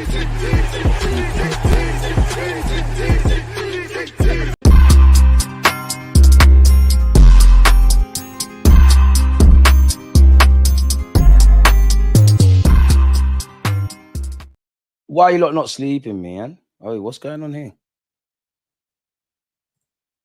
Why are you lot not sleeping, man? Oh, what's going on here?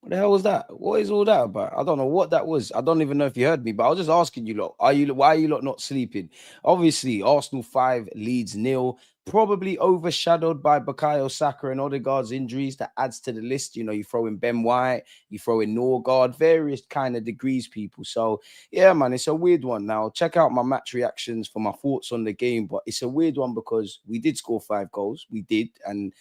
What the hell was that? What is all that about? I don't know what that was. I don't even know if you heard me, but I was just asking you lot. Why are you lot not sleeping? Obviously, Arsenal 5, Leeds nil. Probably overshadowed by Bukayo Saka and Odegaard's injuries. That adds to the list. You know, you throw in Ben White, you throw in Norgard, various kind of degrees, people. So yeah, man, it's a weird one. Now check out my match reactions for my thoughts on the game. But it's a weird one because we did score 5 goals. We did, and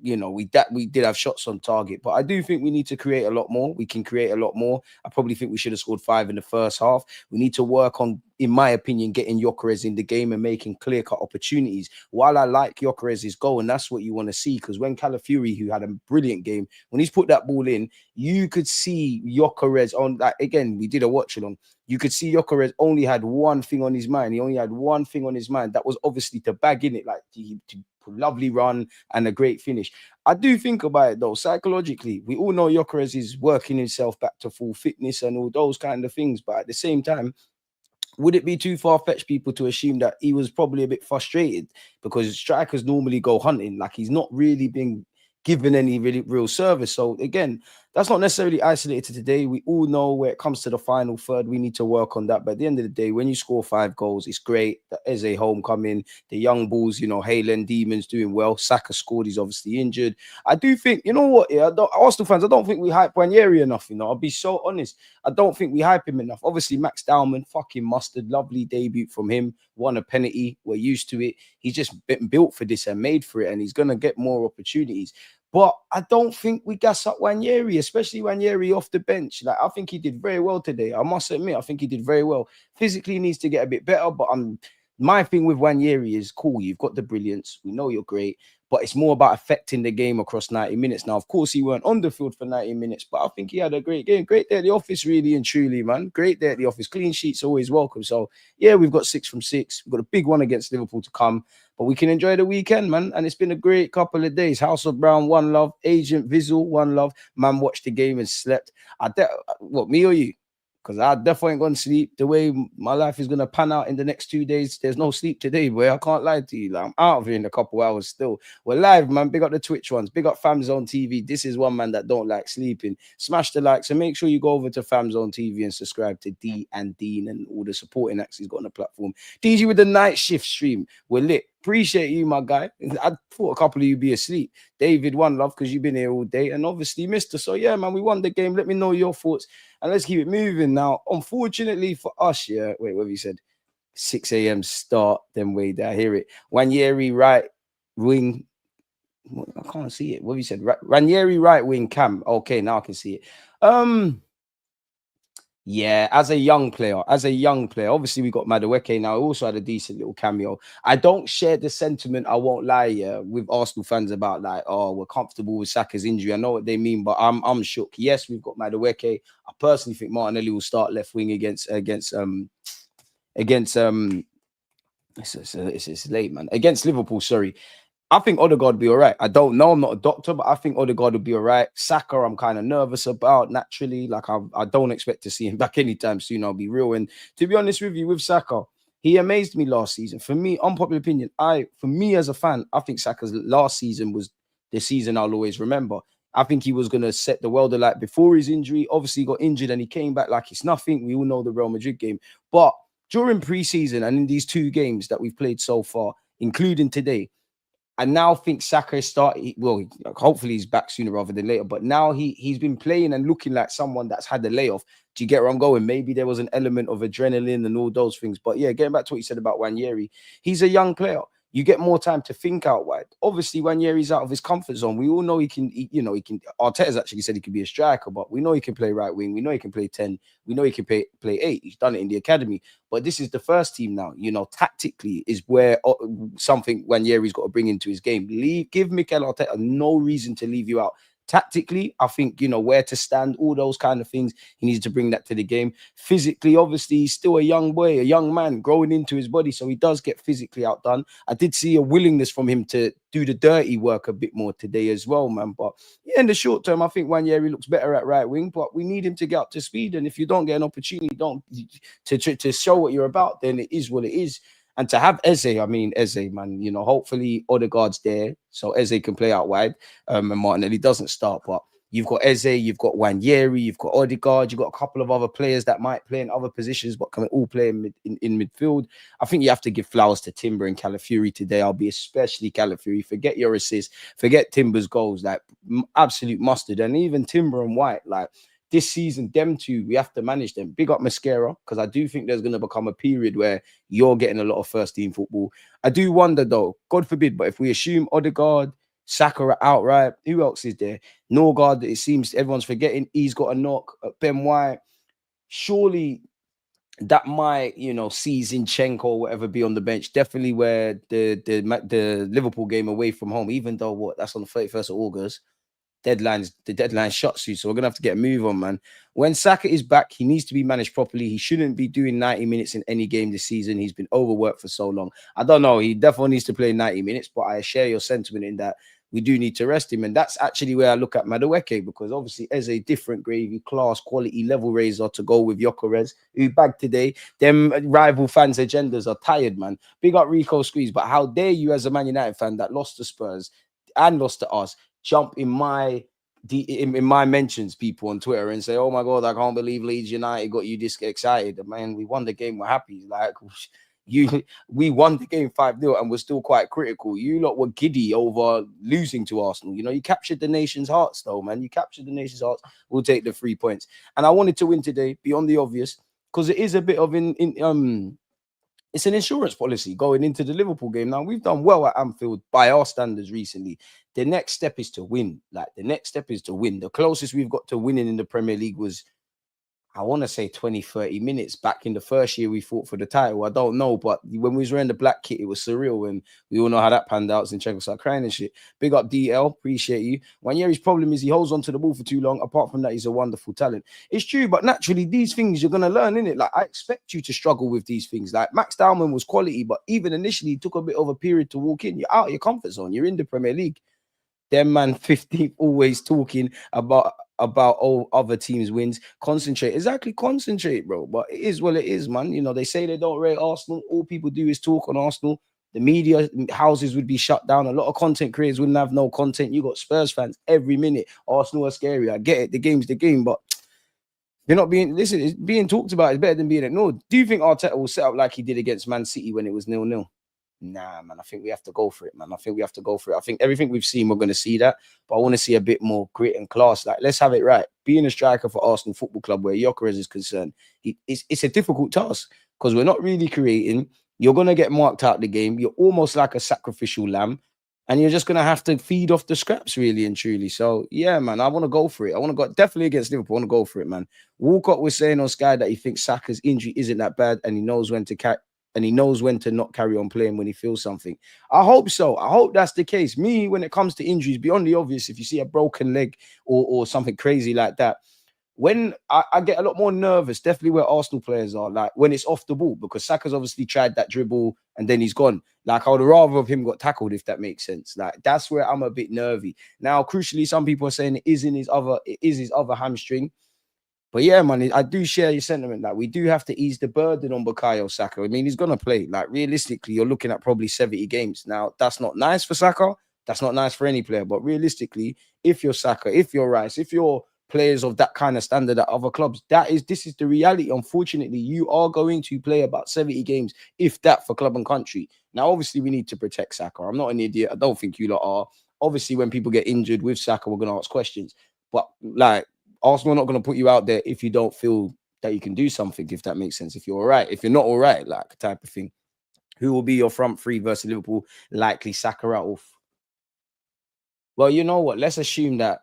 we did have shots on target, but I do think we need to create a lot more. We can create a lot more. I probably think we should have scored 5 in the first half. We need to work on, in my opinion, getting Gyökeres in the game and making clear-cut opportunities. While I like Gyökeres' goal, and that's what you want to see, because when Calafiori, who had a brilliant game, when he's put that ball in, you could see Gyökeres on that. Again, we did a watch along. You could see Gyökeres only had one thing on his mind. He only had one thing on his mind. That was obviously to bag in it, like to lovely run and a great finish. I do think about it though, psychologically. We all know Gyökeres is working himself back to full fitness and all those kind of things. But at the same time, would it be too far-fetched, people, to assume that he was probably a bit frustrated because strikers normally go hunting? Like, he's not really been given any really real service. So again, that's not necessarily isolated to today. We all know where it comes to the final third, we need to work on that. But at the end of the day, when you score 5 goals, it's great. The Eze homecoming, the young bulls, you know, Haaland, Demons doing well. Saka scored, he's obviously injured. I do think, you know what, yeah, Arsenal fans, I don't think we hype Ranieri enough, you know. I'll be so honest. I don't think we hype him enough. Obviously, Max Dowman, fucking mustard, lovely debut from him. Won a penalty. We're used to it. He's just been built for this and made for it, and he's going to get more opportunities. But I don't think we gas up Ranieri, especially Ranieri off the bench. Like, I think he did very well today. I must admit, I think he did very well. Physically, he needs to get a bit better, but my thing with Ranieri is cool. You've got the brilliance. We know you're great, but it's more about affecting the game across 90 minutes. Now, of course, he weren't on the field for 90 minutes, but I think he had a great game. Great day at the office, really and truly, man. Great day at the office. Clean sheets always welcome. So, yeah, we've got 6 from 6. We've got a big one against Liverpool to come, but we can enjoy the weekend, man. And it's been a great couple of days. House of Brown, one love. Agent Visual, one love. Man watched the game and slept. What, me or you? Because I definitely ain't going to sleep. The way my life is going to pan out in the next 2 days, there's no sleep today, boy. I can't lie to you. Like, I'm out of here in a couple hours still. We're live, man. Big up the Twitch ones. Big up FamZone TV. This is one man that don't like sleeping. Smash the likes and make sure you go over to FamZone TV and subscribe to D and Dean and all the supporting acts he's got on the platform. DG with the night shift stream. We're lit. Appreciate you, my guy. I thought a couple of you be asleep. David, one love, because you've been here all day. And obviously, Mr. So, yeah, man, we won the game. Let me know your thoughts. And let's keep it moving now. Unfortunately for us, yeah. Wait, what have you said? 6 a.m. start. Then wait, I hear it. Ranieri right wing. I can't see it. What have you said? Ranieri right wing cam. Okay, now I can see it. Yeah, as a young player, obviously we got Madueke now. Also had a decent little cameo. I don't share the sentiment, I won't lie, yeah, with Arsenal fans about like, oh, we're comfortable with Saka's injury. I know what they mean, but I'm shook. Yes, we've got Madueke. I personally think Martinelli will start left wing against it's late, man. Against Liverpool, sorry. I think Odegaard will be all right. I don't know. I'm not a doctor, but I think Odegaard will be all right. Saka, I'm kind of nervous about naturally. Like, I don't expect to see him back anytime soon. I'll be real. And to be honest with you, with Saka, he amazed me last season. For me, unpopular opinion, for me as a fan, I think Saka's last season was the season I'll always remember. I think he was going to set the world alight before his injury. Obviously, he got injured and he came back like it's nothing. We all know the Real Madrid game. But during preseason and in these 2 games that we've played so far, including today, I now think Saka is starting. Well, hopefully he's back sooner rather than later. But now he's been playing and looking like someone that's had the layoff. Do you get where I'm going? Maybe there was an element of adrenaline and all those things. But yeah, getting back to what you said about Ranieri, he's a young player. You get more time to think out wide. Obviously, Ranieri's out of his comfort zone. We all know he can. Arteta's actually said he could be a striker, but we know he can play right wing. We know he can play 10. We know he can play 8. He's done it in the academy. But this is the first team now. You know, tactically is where something Ranieri's got to bring into his game. Give Mikel Arteta no reason to leave you out. Tactically, I think, where to stand, all those kind of things. He needs to bring that to the game. Physically, obviously, he's still a young boy, a young man growing into his body. So he does get physically outdone. I did see a willingness from him to do the dirty work a bit more today as well, man. But yeah, in the short term, I think Wanyeri looks better at right wing, but we need him to get up to speed. And if you don't get an opportunity, don't to show what you're about, then it is what it is. And to have Eze, I mean, Eze, man, hopefully Odegaard's there so Eze can play out wide. And Martinelli doesn't start, but you've got Eze, you've got Wanyeri, you've got Odegaard, you've got a couple of other players that might play in other positions, but can all play in midfield. I think you have to give flowers to Timber and Calafiori today. I'll be especially Calafiori. Forget your assists, forget Timber's goals, like absolute mustard. And even Timber and White, like this season, them two, we have to manage them. Big up Mascara, because I do think there's going to become a period where you're getting a lot of first team football. I do wonder though, God forbid, but if we assume Odegaard, Saka outright, who else is there? Norgard, it seems everyone's forgetting he's got a knock. Ben White, surely that might, see Zinchenko or whatever be on the bench. Definitely where the Liverpool game away from home, even though that's on the 31st of August. The deadline shuts you, so we're gonna have to get a move on, man. When Saka is back, he needs to be managed properly. He shouldn't be doing 90 minutes in any game this season. He's been overworked for so long. I don't know. He definitely needs to play 90 minutes, but I share your sentiment in that we do need to rest him. And that's actually where I look at Madueke, because obviously as a different gravy, class, quality, level raiser to go with Gyökeres, who bagged today. Them rival fans' agendas are tired, man. Big up Rico Squeeze, but how dare you as a Man United fan that lost to Spurs and lost to us jump in my mentions, people on Twitter, and say, "Oh my God, I can't believe Leeds United got you this excited." Man, we won the game. We're happy. Like we won the game 5-0, and we're still quite critical. You lot were giddy over losing to Arsenal. You captured the nation's hearts, though, man. You captured the nation's hearts. We'll take the 3 points. And I wanted to win today, beyond the obvious, because it is a bit of it's an insurance policy going into the Liverpool game. Now, we've done well at Anfield by our standards recently. The next step is to win. The closest we've got to winning in the Premier League was, I want to say 20, 30 minutes back in the first year we fought for the title. I don't know, but when we was wearing the black kit, it was surreal, and we all know how that panned out. Zinchenko started crying and shit. Big up DL, appreciate you. Wanyeri's problem is he holds on to the ball for too long. Apart from that, he's a wonderful talent. It's true, but naturally, these things you're going to learn, innit? Like, I expect you to struggle with these things. Like, Max Dowman was quality, but even initially, it took a bit of a period to walk in. You're out of your comfort zone. You're in the Premier League. Them man 15th always talking about all other teams' wins. Concentrate. Exactly, concentrate, bro. But it is what it is, man. They say they don't rate Arsenal. All people do is talk on Arsenal. The media houses would be shut down. A lot of content creators wouldn't have no content. You got Spurs fans every minute. Arsenal are scary. I get it. The game's the game, but you're not being, listen, it's being talked about is better than being ignored. Do you think Arteta will set up like he did against Man City when it was 0-0? Nah, man, I think we have to go for it, man. I think everything we've seen, we're going to see that. But I want to see a bit more grit and class. Like, let's have it right. Being a striker for Arsenal Football Club, where Gyökeres is concerned, it's a difficult task because we're not really creating. You're going to get marked out the game. You're almost like a sacrificial lamb. And you're just going to have to feed off the scraps, really and truly. So, yeah, man, I want to go for it. I want to go definitely against Liverpool. I want to go for it, man. Walcott was saying on Sky that he thinks Saka's injury isn't that bad and he knows when to not carry on playing when he feels something. I hope so. I hope that's the case. Me, when it comes to injuries, beyond the obvious, if you see a broken leg or something crazy like that, when I get a lot more nervous, definitely where Arsenal players are, like when it's off the ball, because Saka's obviously tried that dribble and then he's gone. Like, I would rather have him got tackled, if that makes sense. Like, that's where I'm a bit nervy. Now, crucially, some people are saying it is his other hamstring. But yeah, man, I do share your sentiment that we do have to ease the burden on Bukayo Saka. I mean, he's going to play. Like, realistically, you're looking at probably 70 games. Now, that's not nice for Saka. That's not nice for any player. But realistically, if you're Saka, if you're Rice, if you're players of that kind of standard at other clubs, this is the reality. Unfortunately, you are going to play about 70 games, if that, for club and country. Now, obviously, we need to protect Saka. I'm not an idiot. I don't think you lot are. Obviously, when people get injured with Saka, we're going to ask questions. But, like, Arsenal are not going to put you out there if you don't feel that you can do something, if that makes sense. If you're all right, if you're not all right, like, type of thing. Who will be your front three versus Liverpool? Likely Saka out off. Well, you know what? Let's assume that,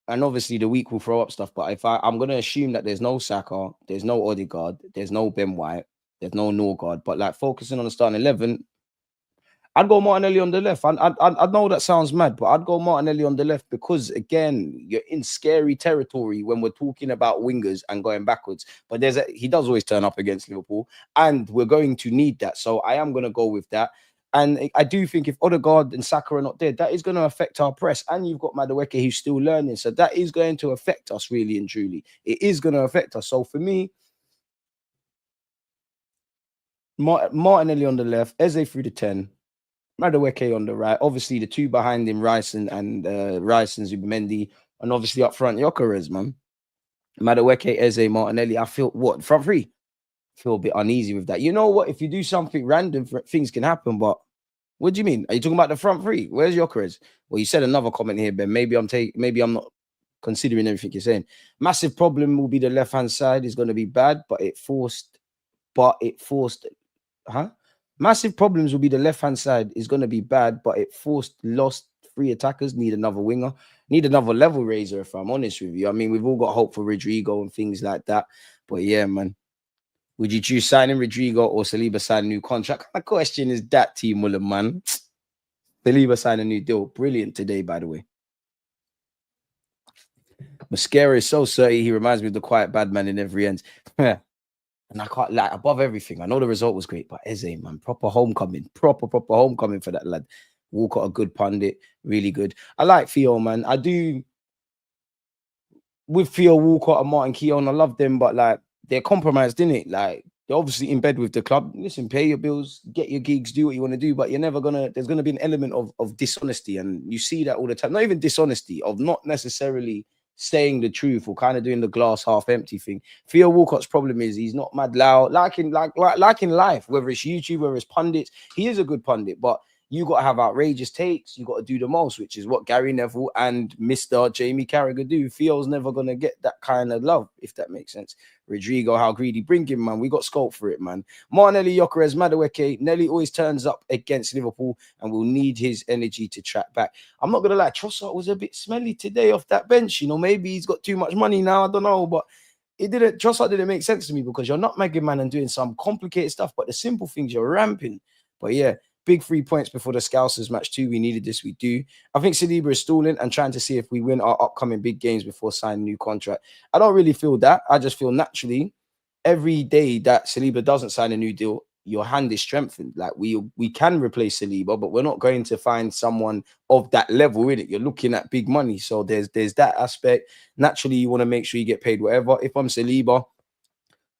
and obviously the week will throw up stuff, but I'm going to assume that there's no Saka, there's no Odegaard, there's no Ben White, there's no Norgard, but like focusing on the starting 11, I'd go Martinelli on the left. I know that sounds mad, but I'd go Martinelli on the left because again, you're in scary territory when we're talking about wingers and going backwards. But he does always turn up against Liverpool, and we're going to need that. So I am going to go with that. And I do think if Odegaard and Saka are not there, that is going to affect our press. And you've got Madueke who's still learning, so that is going to affect us really and truly. It is going to affect us. So for me, Martinelli on the left, Eze through the 10. Madueke on the right. Obviously, the two behind him, Rice and Zubimendi, and obviously up front, Gyökeres, man. Madueke, Eze, Martinelli. I feel what front three. Feel a bit uneasy with that. You know what? If you do something random, things can happen. But what do you mean? Are you talking about the front three? Where's Gyökeres? Well, you said another comment here, Ben. Maybe I'm not considering everything you're saying. Massive problem will be the left hand side is going to be bad, but it forced. Huh? Massive problems will be the left hand side is going to be bad, but it forced lost three attackers. Need another winger. Need another level raiser. If I'm honest with you, I mean we've all got hope for Rodrigo and things like that. But yeah, man. Would you choose signing Rodrigo or Saliba sign a new contract? My question is that, Team Muller, man. Saliba sign a new deal. Brilliant today, by the way. Mascara is so dirty. He reminds me of the quiet bad man in every end. And I can't like above everything. I know the result was great, but Eze, man, proper homecoming for that lad. Walcott, a good pundit, really good. I like Theo, man. I do with Theo Walcott and Martin Keown. I love them, but like they're compromised, didn't it? Like they're obviously in bed with the club. Listen, pay your bills, get your gigs, do what you want to do, but you're never gonna. There's gonna be an element of dishonesty, and you see that all the time. Not even dishonesty, of not necessarily saying the truth or kind of doing the glass half empty thing. Theo Walcott's problem is he's not mad loud, like in life, whether it's YouTube, whether it's pundits. He is a good pundit, but you got to have outrageous takes. You got to do the most, which is what Gary Neville and Mr. Jamie Carragher do. Theo's never going to get that kind of love, if that makes sense. Rodrigo, how greedy. Bring him, man. We got scope for it, man. Martinelli, Gyökeres, Madueke. Nelly always turns up against Liverpool and will need his energy to track back. I'm not going to lie. Trossard was a bit smelly today off that bench. You know, maybe he's got too much money now. I don't know, but Trossard didn't make sense to me because you're not Mega Man and doing some complicated stuff, but the simple things you're ramping. But yeah, big 3 points before the Scousers match 2. We needed this. We do. I think Saliba is stalling and trying to see if we win our upcoming big games before signing a new contract. I don't really feel that. I just feel naturally every day that Saliba doesn't sign a new deal, your hand is strengthened. Like we can replace Saliba, but we're not going to find someone of that level in it. You're looking at big money. So there's that aspect. Naturally, you want to make sure you get paid whatever. If I'm Saliba,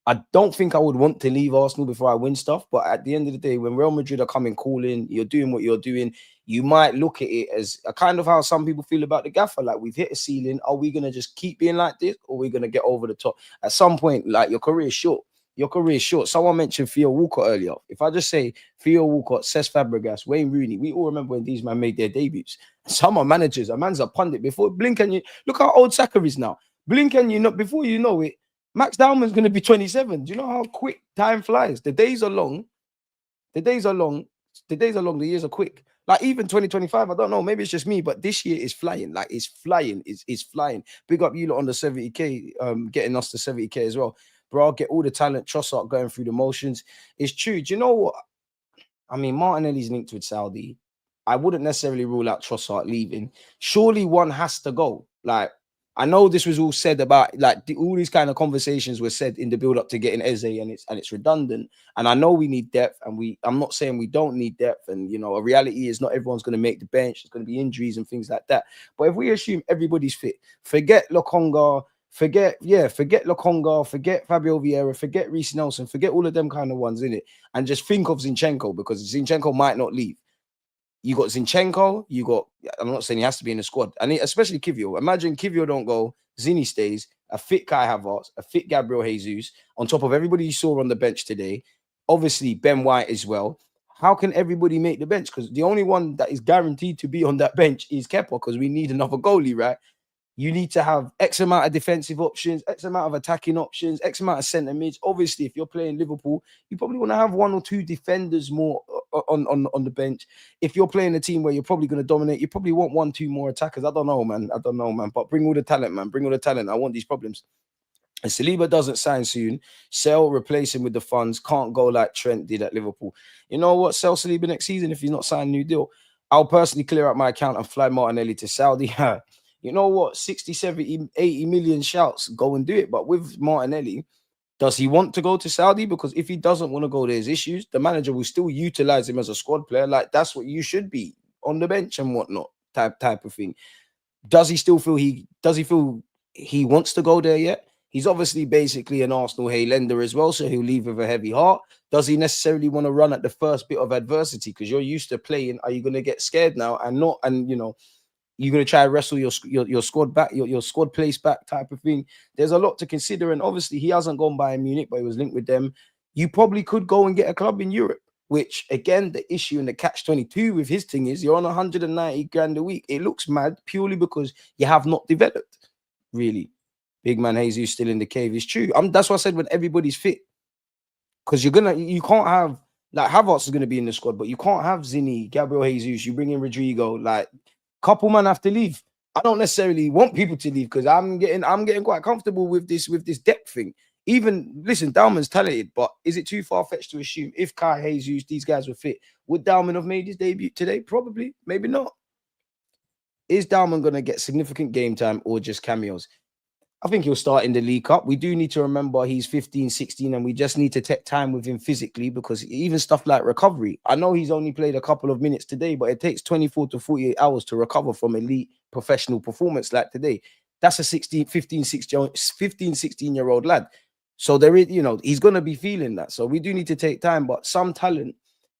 I don't think I would want to leave Arsenal before I win stuff. But at the end of the day, when Real Madrid are coming calling, you're doing what you're doing, you might look at it as a kind of how some people feel about the gaffer. Like we've hit a ceiling. Are we going to just keep being like this or are we going to get over the top? At some point, like your career is short. Your career is short. Someone mentioned Theo Walcott earlier. If I just say Theo Walcott, Cesc Fabregas, Wayne Rooney, we all remember when these men made their debuts. Some are managers. A man's a pundit. Before blink and you look how old Saka is now. Blink and you know, before you know it, Max Dowman's going to be 27. Do you know how quick time flies? The days are long. The days are long. The days are long. The years are quick. Like even 2025, I don't know. Maybe it's just me, but this year is flying. Like it's flying. It's flying. Big up you lot on the 70K, getting us to 70K as well. Bro, I'll get all the talent. Trossard going through the motions. It's true. Do you know what? I mean, Martinelli's linked with Saudi. I wouldn't necessarily rule out Trossard leaving. Surely one has to go. Like, I know this was all said about all these kind of conversations were said in the build up to getting Eze, and it's redundant. And I know we need depth, and I'm not saying we don't need depth. And you know, a reality is not everyone's going to make the bench. There's going to be injuries and things like that. But if we assume everybody's fit, forget Lokonga, forget Lokonga, forget Fabio Vieira, forget Reece Nelson, forget all of them kind of ones in it, and just think of Zinchenko because Zinchenko might not leave. You got Zinchenko, I'm not saying he has to be in the squad, and especially Kivio. Imagine Kivio don't go, Zini stays, a fit Kai Havertz, a fit Gabriel Jesus, on top of everybody you saw on the bench today. Obviously, Ben White as well. How can everybody make the bench? Because the only one that is guaranteed to be on that bench is Kepa, because we need another goalie, right? You need to have X amount of defensive options, X amount of attacking options, X amount of centre mids. Obviously, if you're playing Liverpool, you probably want to have one or two defenders more on the bench. If you're playing a team where you're probably going to dominate, you probably want 1-2 more attackers. I don't know, man. But bring all the talent, man. Bring all the talent. I want these problems. And Saliba doesn't sign soon, sell, replace him with the funds. Can't go like Trent did at Liverpool. You know what? Sell Saliba next season if he's not signing a new deal. I'll personally clear out my account and fly Martinelli to Saudi. You know what? 60, 70, 80 million shouts. Go and do it. But with Martinelli, does he want to go to Saudi? Because if he doesn't want to go, there's issues. The manager will still utilize him as a squad player. Like that's what you should be on the bench and whatnot. Type of thing. Does he still feel he wants to go there yet? He's obviously basically an Arsenal Haylender as well, so he'll leave with a heavy heart. Does he necessarily want to run at the first bit of adversity? Because you're used to playing. Are you going to get scared now and not? And you're going to try to wrestle your squad back, your squad place back, type of thing. There's a lot to consider, and obviously he hasn't gone by Munich, but he was linked with them. You probably could go and get a club in Europe. Which again, the issue and the catch-22 with his thing is you're on 190 grand a week. It looks mad purely because you have not developed. Really, big man Jesus still in the cave. It's true. That's what I said when everybody's fit, because you can't have like Havertz is gonna be in the squad, but you can't have Zinny, Gabriel Jesus. You bring in Rodrigo. Like, couple man have to leave. I don't necessarily want people to leave because I'm getting quite comfortable with this depth thing. Even listen, Dalman's talented, but is it too far-fetched to assume if Kai Jesus, these guys were fit, would Dalman have made his debut today? Probably, maybe not. Is Dalman going to get significant game time or just cameos? I think he'll start in the League Cup. We do need to remember he's 15, 16, and we just need to take time with him physically because even stuff like recovery. I know he's only played a couple of minutes today, but it takes 24 to 48 hours to recover from elite professional performance like today. That's a 15, 16-year-old lad. So there is, he's going to be feeling that. So we do need to take time, but some talent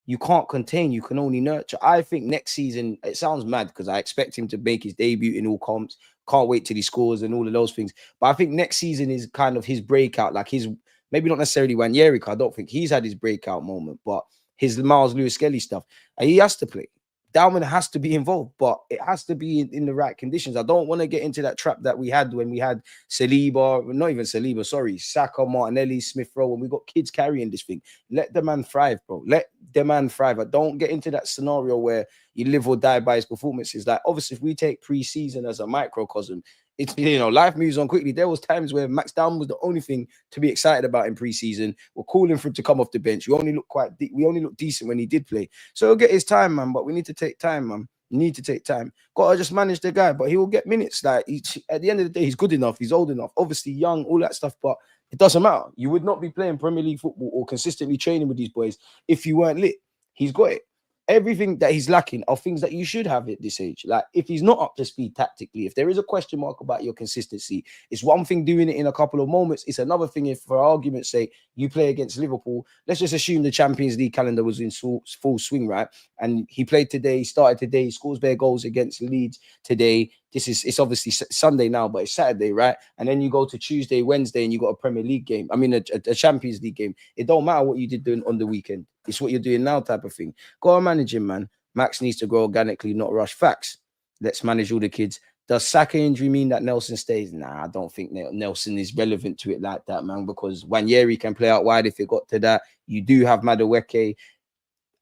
you can't contain, you can only nurture. I think next season, it sounds mad because I expect him to make his debut in all comps. Can't wait till he scores and all of those things. But I think next season is kind of his breakout, like his, maybe not necessarily Wanyeri, I don't think he's had his breakout moment, but his Miles Lewis Skelly stuff. And he has to play. Dalman has to be involved, but it has to be in the right conditions. I don't want to get into that trap that we had when we had Saliba, not even Saliba, sorry, Saka, Martinelli, Smith Rowe, and we got kids carrying this thing. Let the man thrive, bro. Let the man thrive. I don't get into that scenario where you live or die by his performances. Like, obviously, if we take pre-season as a microcosm, it's, life moves on quickly. There was times where Max Dalman was the only thing to be excited about in pre-season. We're calling for him to come off the bench. We only look decent when he did play. So he'll get his time, man. But we need to take time, man. We need to take time. Got to just manage the guy, but he will get minutes. Like, at the end of the day, he's good enough. He's old enough. Obviously young, all that stuff. But it doesn't matter. You would not be playing Premier League football or consistently training with these boys if you weren't lit. He's got it. Everything that he's lacking are things that you should have at this age. Like, if he's not up to speed tactically, if there is a question mark about your consistency, it's one thing doing it in a couple of moments. It's another thing if, for argument's sake, you play against Liverpool. Let's just assume the Champions League calendar was in full swing, right? And he played today, he started today, he scores bare goals against Leeds today. It's obviously Sunday now, but it's Saturday, right? And then you go to Tuesday, Wednesday, and you got a Premier League game. I mean, a Champions League game. It don't matter what you did doing on the weekend. It's what you're doing now, type of thing. Go and manage him, man. Max needs to grow organically, not rush. Facts. Let's manage all the kids. Does Saka injury mean that Nelson stays? Nah, I don't think Nelson is relevant to it like that, man, because Wanyeri can play out wide if it got to that. You do have Madueke.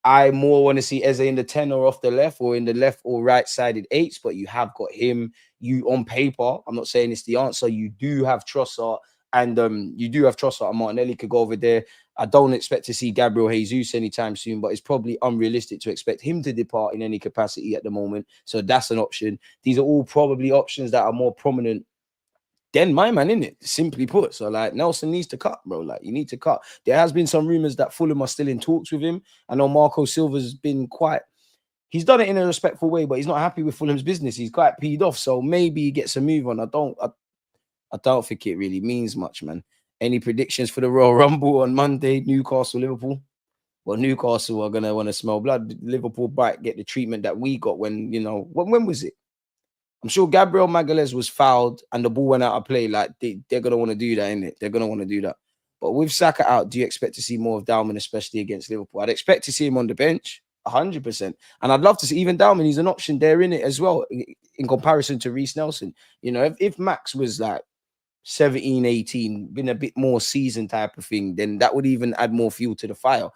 I more want to see Eze in the 10 or off the left or in the left or right-sided eights, but you have got him. You, on paper, I'm not saying it's the answer. You do have Trossard, and Martinelli could go over there. I don't expect to see Gabriel Jesus anytime soon, but it's probably unrealistic to expect him to depart in any capacity at the moment. So that's an option. These are all probably options that are more prominent than my man, in it, simply put. So, like, Nelson needs to cut, bro. Like, you need to cut. There has been some rumors that Fulham are still in talks with him. I know Marco Silva's been he's done it in a respectful way, but he's not happy with Fulham's business. He's quite peed off. So maybe he gets a move on. I don't think it really means much, man. Any predictions for the Royal Rumble on Monday? Newcastle, Liverpool? Well, Newcastle are going to want to smell blood. Liverpool might get the treatment that we got when was it? I'm sure Gabriel Magalhaes was fouled and the ball went out of play. Like, they're going to want to do that, innit? They're going to want to do that. But with Saka out, do you expect to see more of Dalman, especially against Liverpool? I'd expect to see him on the bench, 100%. And I'd love to see even Dalman. He's an option there in it as well, in comparison to Reece Nelson. If Max was like 17, 18, been a bit more seasoned type of thing, then that would even add more fuel to the fire.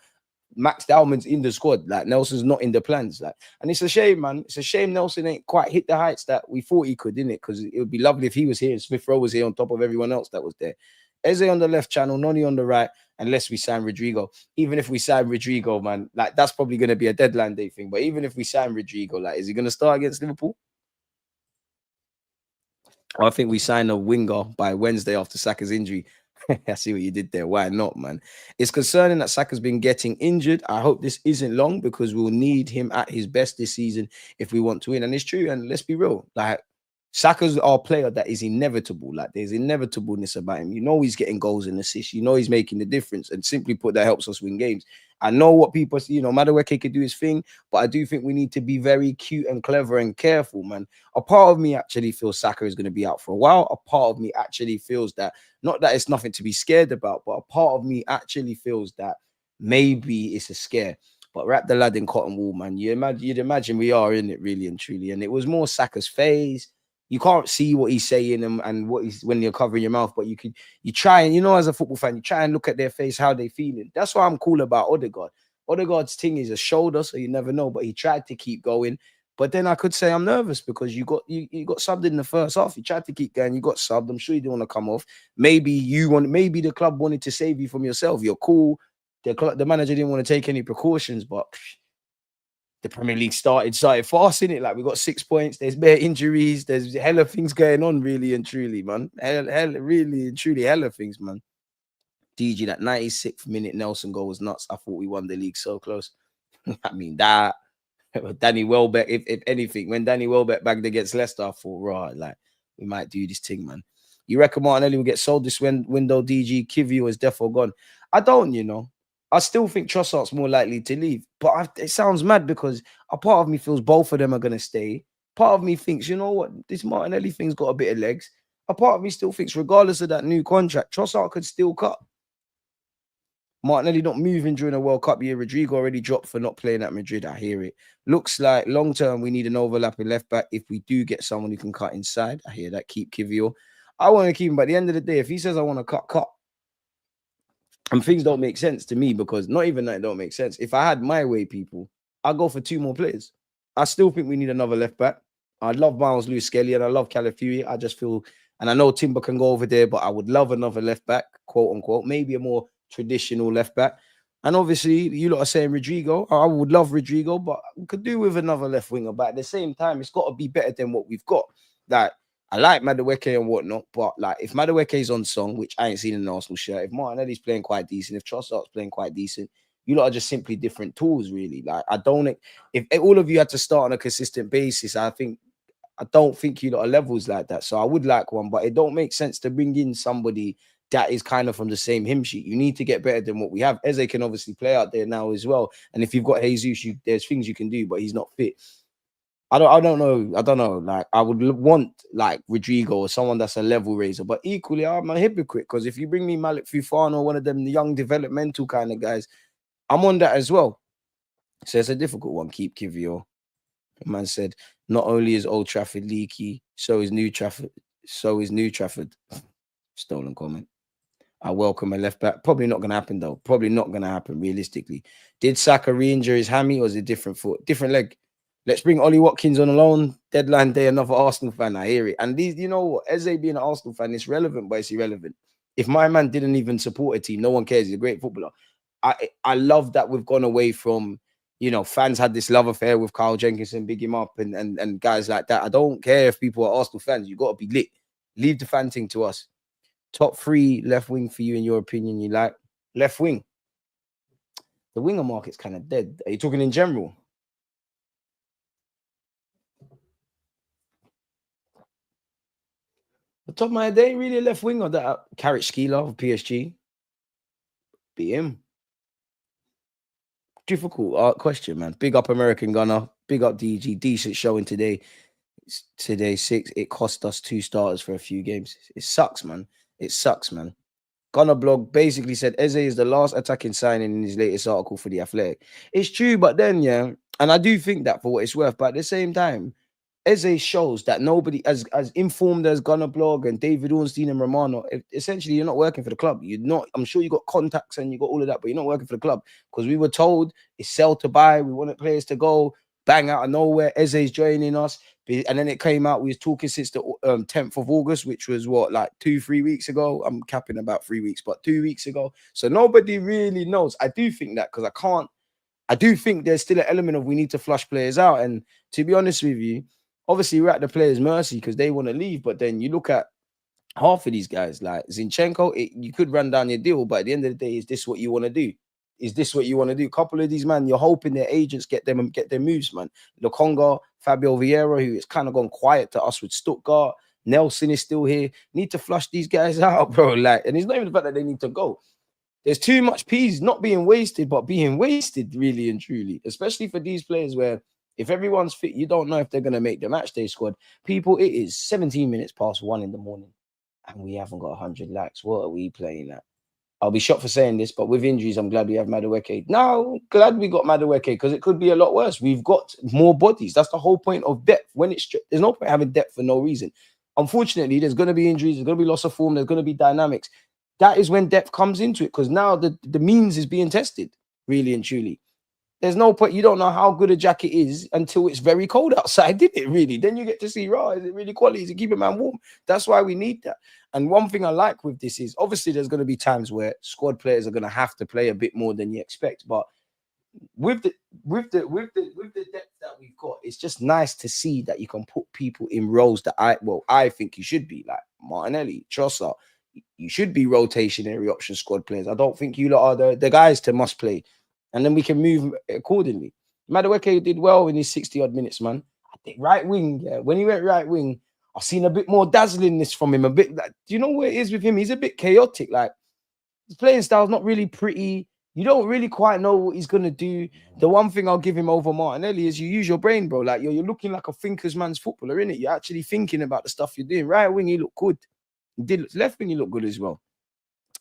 Max Dalman's in the squad, like Nelson's not in the plans, like, and it's a shame, man. It's a shame Nelson ain't quite hit the heights that we thought he could, innit? Because it would be lovely if he was here and Smith Rowe was here on top of everyone else that was there. Eze on the left channel, Noni on the right, unless we sign Rodrigo. Even if we sign Rodrigo, man, like that's probably going to be a deadline day thing. But even if we sign Rodrigo, like, is he going to start against Liverpool? I think we sign a winger by Wednesday after Saka's injury. I see what you did there. Why not, man? It's concerning that Saka's been getting injured. I hope this isn't long because we'll need him at his best this season if we want to win. And it's true. And let's be real, like Saka's our player that is inevitable. Like there's inevitableness about him. You know he's getting goals and assists. You know he's making the difference. And simply put, that helps us win games. I know what people, Madueke could do his thing, but I do think we need to be very cute and clever and careful, man. A part of me actually feels Saka is going to be out for a while. A part of me actually feels that, not that it's nothing to be scared about, but a part of me actually feels that maybe it's a scare. But wrap the lad in cotton wool, man. You'd imagine we are in it really and truly. And it was more Saka's phase. You can't see what he's saying and what he's when you're covering your mouth, but you try and as a football fan, you try and look at their face, how they feeling. That's why I'm cool about Odegaard. Odegaard's thing is a shoulder, so you never know. But he tried to keep going. But then I could say I'm nervous because you got subbed in the first half. You tried to keep going, you got subbed. I'm sure you didn't want to come off. Maybe the club wanted to save you from yourself. You're cool. The manager didn't want to take any precautions, but the Premier League started fast, innit? Like we got 6 points. There's bare injuries. There's hella things going on, really and truly, man. Really and truly, hella things, man. DG, that 96th minute Nelson goal was nuts. I thought we won the league so close. I mean, that Danny Welbeck, if anything, when Danny Welbeck bagged against Leicester, I thought, right, like we might do this thing, man. You reckon Martinelli will get sold this window? DG, Kivio is definitely gone. I don't, I still think Trossard's more likely to leave, but it sounds mad because a part of me feels both of them are going to stay. Part of me thinks, you know what, this Martinelli thing's got a bit of legs. A part of me still thinks, regardless of that new contract, Trossard could still cut. Martinelli not moving during a World Cup year. Rodrigo already dropped for not playing at Madrid. I hear it. Looks like long term we need an overlapping left back. If we do get someone who can cut inside, I hear that. Keep Kivio. I want to keep him, but at the end of the day, if he says I want to cut. And things don't make sense to me because not even that it don't make sense. If I had my way, people, I'd go for 2 more players. I still think we need another left back. I love Miles Lewis-Skelly and I love Calafiori. I just feel, and I know Timber can go over there, but I would love another left back, quote unquote, maybe a more traditional left back. And obviously, you lot are saying Rodrigo. I would love Rodrigo, but we could do with another left winger. But at the same time, it's got to be better than what we've got. Like, I like Madueke and whatnot, but like if Madueke is on song, which I ain't seen in an Arsenal shirt, if Martinelli's playing quite decent, if Trossard's playing quite decent, you lot are just simply different tools, really. Like if all of you had to start on a consistent basis, I don't think you lot are levels like that. So I would like one, but it don't make sense to bring in somebody that is kind of from the same hymn sheet. You need to get better than what we have. Eze can obviously play out there now as well, and if you've got Jesus, there's things you can do, but he's not fit. I don't know. Like I would want like Rodrigo or someone that's a level raiser, but equally I'm a hypocrite because if you bring me Malik Fufano or one of them young developmental kind of guys, I'm on that as well. So it's a difficult one. Keep Kivio. The man said, not only is Old Trafford leaky, so is New Trafford. Stolen comment. I welcome a left back. Probably not going to happen though. Probably not going to happen realistically. Did Saka re-injure his hammy or is it different foot? Different leg. Let's bring Ollie Watkins on alone. Deadline day, another Arsenal fan. I hear it. And these, you know what? Eze being an Arsenal fan, it's relevant, but it's irrelevant. If my man didn't even support a team, no one cares. He's a great footballer. I love that we've gone away from, fans had this love affair with Carl Jenkinson, big him up, and guys like that. I don't care if people are Arsenal fans. You got to be lit. Leave the fan thing to us. Top 3 left wing for you, in your opinion, you like? Left wing. The winger market's kind of dead. Are you talking in general? The top of my head, they ain't really a left winger. That Carrot Skeeler of PSG. Be him. Difficult question, man. Big up American Gunner. Big up DG. Decent showing today. Today 6. It cost us 2 starters for a few games. It sucks, man. It sucks, man. Gunner blog basically said Eze is the last attacking signing in his latest article for The Athletic. It's true, but then, yeah, and I do think that for what it's worth, but at the same time, Eze shows that nobody as informed as Gunner blog and David Ornstein and Romano, essentially you're not working for the club. You're not, I'm sure you got contacts and you got all of that, but you're not working for the club because we were told it's sell to buy. We wanted players to go bang out of nowhere. Eze's joining us. And then it came out, we was talking since the 10th of August, which was what, like 2-3 weeks ago. I'm capping about 3 weeks, but 2 weeks ago. So nobody really knows. I do think that, because I do think there's still an element of we need to flush players out. And to be honest with you, obviously we're at the players' mercy because they want to leave. But then you look at half of these guys, like Zinchenko, you could run down your deal, but at the end of the day, is this what you want to do? Is this what you want to do? A couple of these, man, you're hoping their agents get them and get their moves, man. Lokonga, Fabio Vieira, who has kind of gone quiet to us with Stuttgart. Nelson is still here. Need to flush these guys out, bro. Like, and it's not even the fact that they need to go. There's too much peas not being wasted, but being wasted really and truly, especially for these players where if everyone's fit, you don't know if they're going to make the match day squad. People, it is 17 minutes past 1 in the morning and we haven't got 100 likes. What are we playing at? I'll be shocked for saying this, but with injuries, I'm glad we have Madueke. No, glad we got Madueke because it could be a lot worse. We've got more bodies. That's the whole point of depth. When it's there's no point having depth for no reason. Unfortunately, there's going to be injuries. There's going to be loss of form. There's going to be dynamics. That is when depth comes into it because now the means is being tested, really and truly. There's no point. You don't know how good a jacket is until it's very cold outside, did it really? Then you get to see, right, is it really quality? Is it keeping man warm? That's why we need that. And one thing I like with this is obviously there's going to be times where squad players are going to have to play a bit more than you expect. But with the depth that we've got, it's just nice to see that you can put people in roles that I think you should be, like Martinelli, Trossard. You should be rotationary option squad players. I don't think you lot are the guys to must play. And then we can move accordingly. Madueke did well in his 60-odd minutes, man. I think right wing, yeah. When he went right wing, I've seen a bit more dazzlingness from him. A bit, like, do you know what it is with him? He's a bit chaotic. Like, his playing style's not really pretty. You don't really quite know what he's going to do. The one thing I'll give him over Martinelli is you use your brain, bro. Like, you're looking like a thinker's man's footballer, innit? You're actually thinking about the stuff you're doing. Right wing, he looked good. He did left wing, he looked good as well.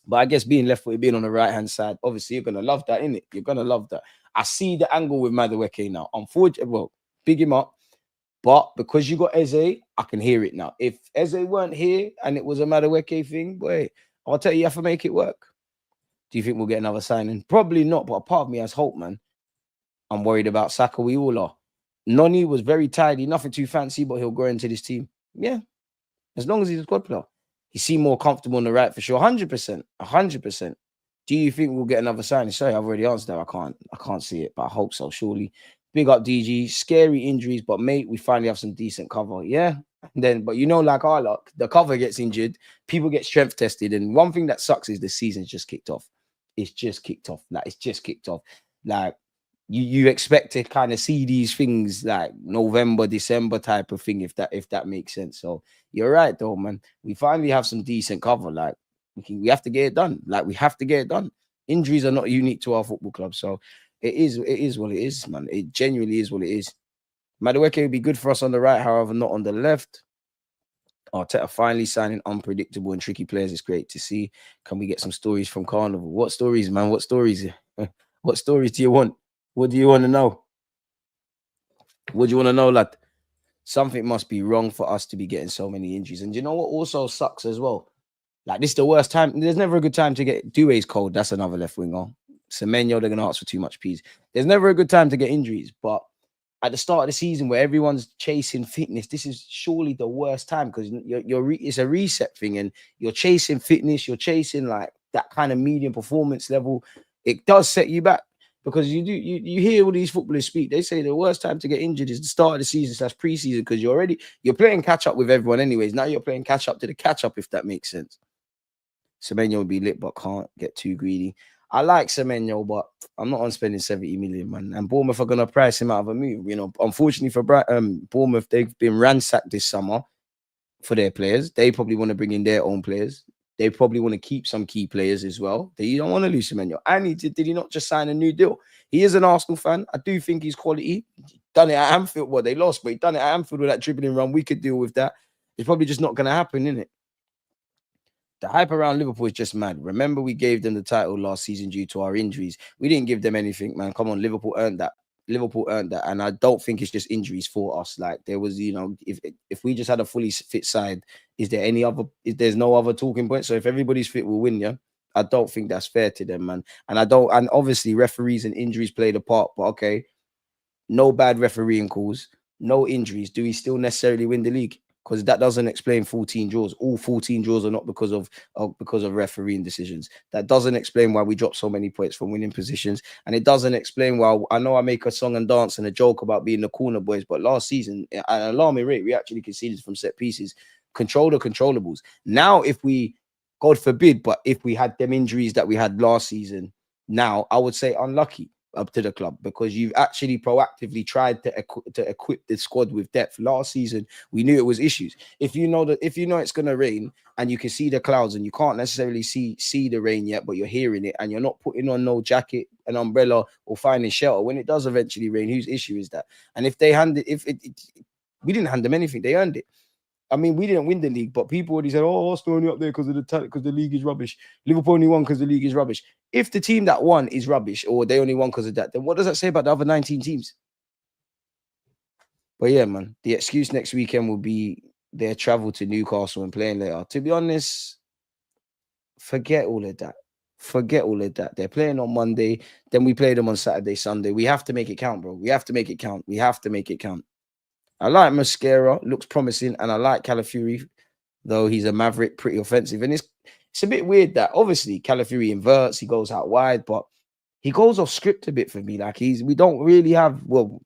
But I guess being left footed, being on the right hand side, obviously you're gonna love that, innit? You're gonna love that. I see the angle with Madueke now. Unfortunately, well, big him up. But because you got Eze, I can hear it now. If Eze weren't here and it was a Madueke thing, boy, I'll tell you have to make it work. Do you think we'll get another signing? Probably not, but a part of me has hope, man. I'm worried about Saka. We all are. Noni was very tidy, nothing too fancy, but he'll grow into this team. Yeah, as long as he's a squad player. He seemed more comfortable on the right for sure. 100%. 100%. Do you think we'll get another signing? Sorry, I've already answered that. I can't see it, but I hope so, surely. Big up DG. Scary injuries, but mate, we finally have some decent cover. Yeah. But you know, like our luck, the cover gets injured, people get strength tested. And one thing that sucks is the season's just kicked off. It's just kicked off. Like, it's just kicked off. Like, you expect to kind of see these things like November, December type of thing, if that makes sense. So you're right though, man. We finally have some decent cover. Like, we have to get it done. Like, we have to get it done. Injuries are not unique to our football club. So it is what it is, man. It genuinely is what it is. Madueke would be good for us on the right, however, not on the left. Arteta finally signing unpredictable and tricky players. It's great to see. Can we get some stories from Carnival? What stories, man? What stories? What stories do you want? What do you want to know? What do you want to know, lad? Something must be wrong for us to be getting so many injuries. And you know what also sucks as well? Like, this is the worst time. There's never a good time to get Doué's cold. That's another left winger. Semenyo, they're going to ask for too much peas. There's never a good time to get injuries. But at the start of the season where everyone's chasing fitness, this is surely the worst time because it's a reset thing and you're chasing fitness. You're chasing like that kind of medium performance level. It does set you back. Because you hear all these footballers speak. They say the worst time to get injured is the start of the season / preseason because you're playing catch up with everyone anyways. Now you're playing catch up to the catch up, if that makes sense. Semenyo will be lit, but can't get too greedy. I like Semenyo, but I'm not on spending 70 million, man. And Bournemouth are gonna price him out of a move. You know, unfortunately for Bournemouth, they've been ransacked this summer for their players. They probably want to bring in their own players. They probably want to keep some key players as well. You don't want to lose Semenyo. And did he not just sign a new deal? He is an Arsenal fan. I do think he's quality. Done it at Anfield. Well, they lost, but he done it at Anfield with that dribbling run. We could deal with that. It's probably just not going to happen, isn't it? The hype around Liverpool is just mad. Remember, we gave them the title last season due to our injuries. We didn't give them anything, man. Come on, Liverpool earned that. And I don't think it's just injuries for us. Like, there was, you know, if we just had a fully fit side, there's no other talking point. So if everybody's fit, we'll win. Yeah, I don't think that's fair to them, man. And obviously referees and injuries played a part, but okay, no bad refereeing calls, no injuries, do we still necessarily win the league? Because that doesn't explain 14 draws. All 14 draws are not because of refereeing decisions. That doesn't explain why we drop so many points from winning positions, and it doesn't explain why. I know I make a song and dance and a joke about being the corner boys, but last season, at an alarming rate, we actually conceded from set pieces. Control the controllables. Now, if we, God forbid, but if we had them injuries that we had last season, now I would say unlucky up to the club, because you've actually proactively tried to equip the squad with depth. Last season, we knew it was issues. If you know it's going to rain and you can see the clouds and you can't necessarily see the rain yet, but you're hearing it and you're not putting on no jacket, an umbrella, or finding shelter when it does eventually rain, whose issue is that? And if they hand it, we didn't hand them anything, they earned it. I mean, we didn't win the league, but people already said, "Oh, Arsenal only up there because of the talent, because the league is rubbish. Liverpool only won because the league is rubbish." If the team that won is rubbish, or they only won because of that, then what does that say about the other 19 teams? But yeah, man, the excuse next weekend will be their travel to Newcastle and playing later. To be honest, forget all of that. Forget all of that. They're playing on Monday, then we play them on Saturday, Sunday. We have to make it count, bro. We have to make it count. We have to make it count. I like Mascara, looks promising, and I like Calafiori, though he's a maverick, pretty offensive. And it's a bit weird that obviously Calafiori inverts, he goes out wide, but he goes off script a bit for me. Like we don't really have, well,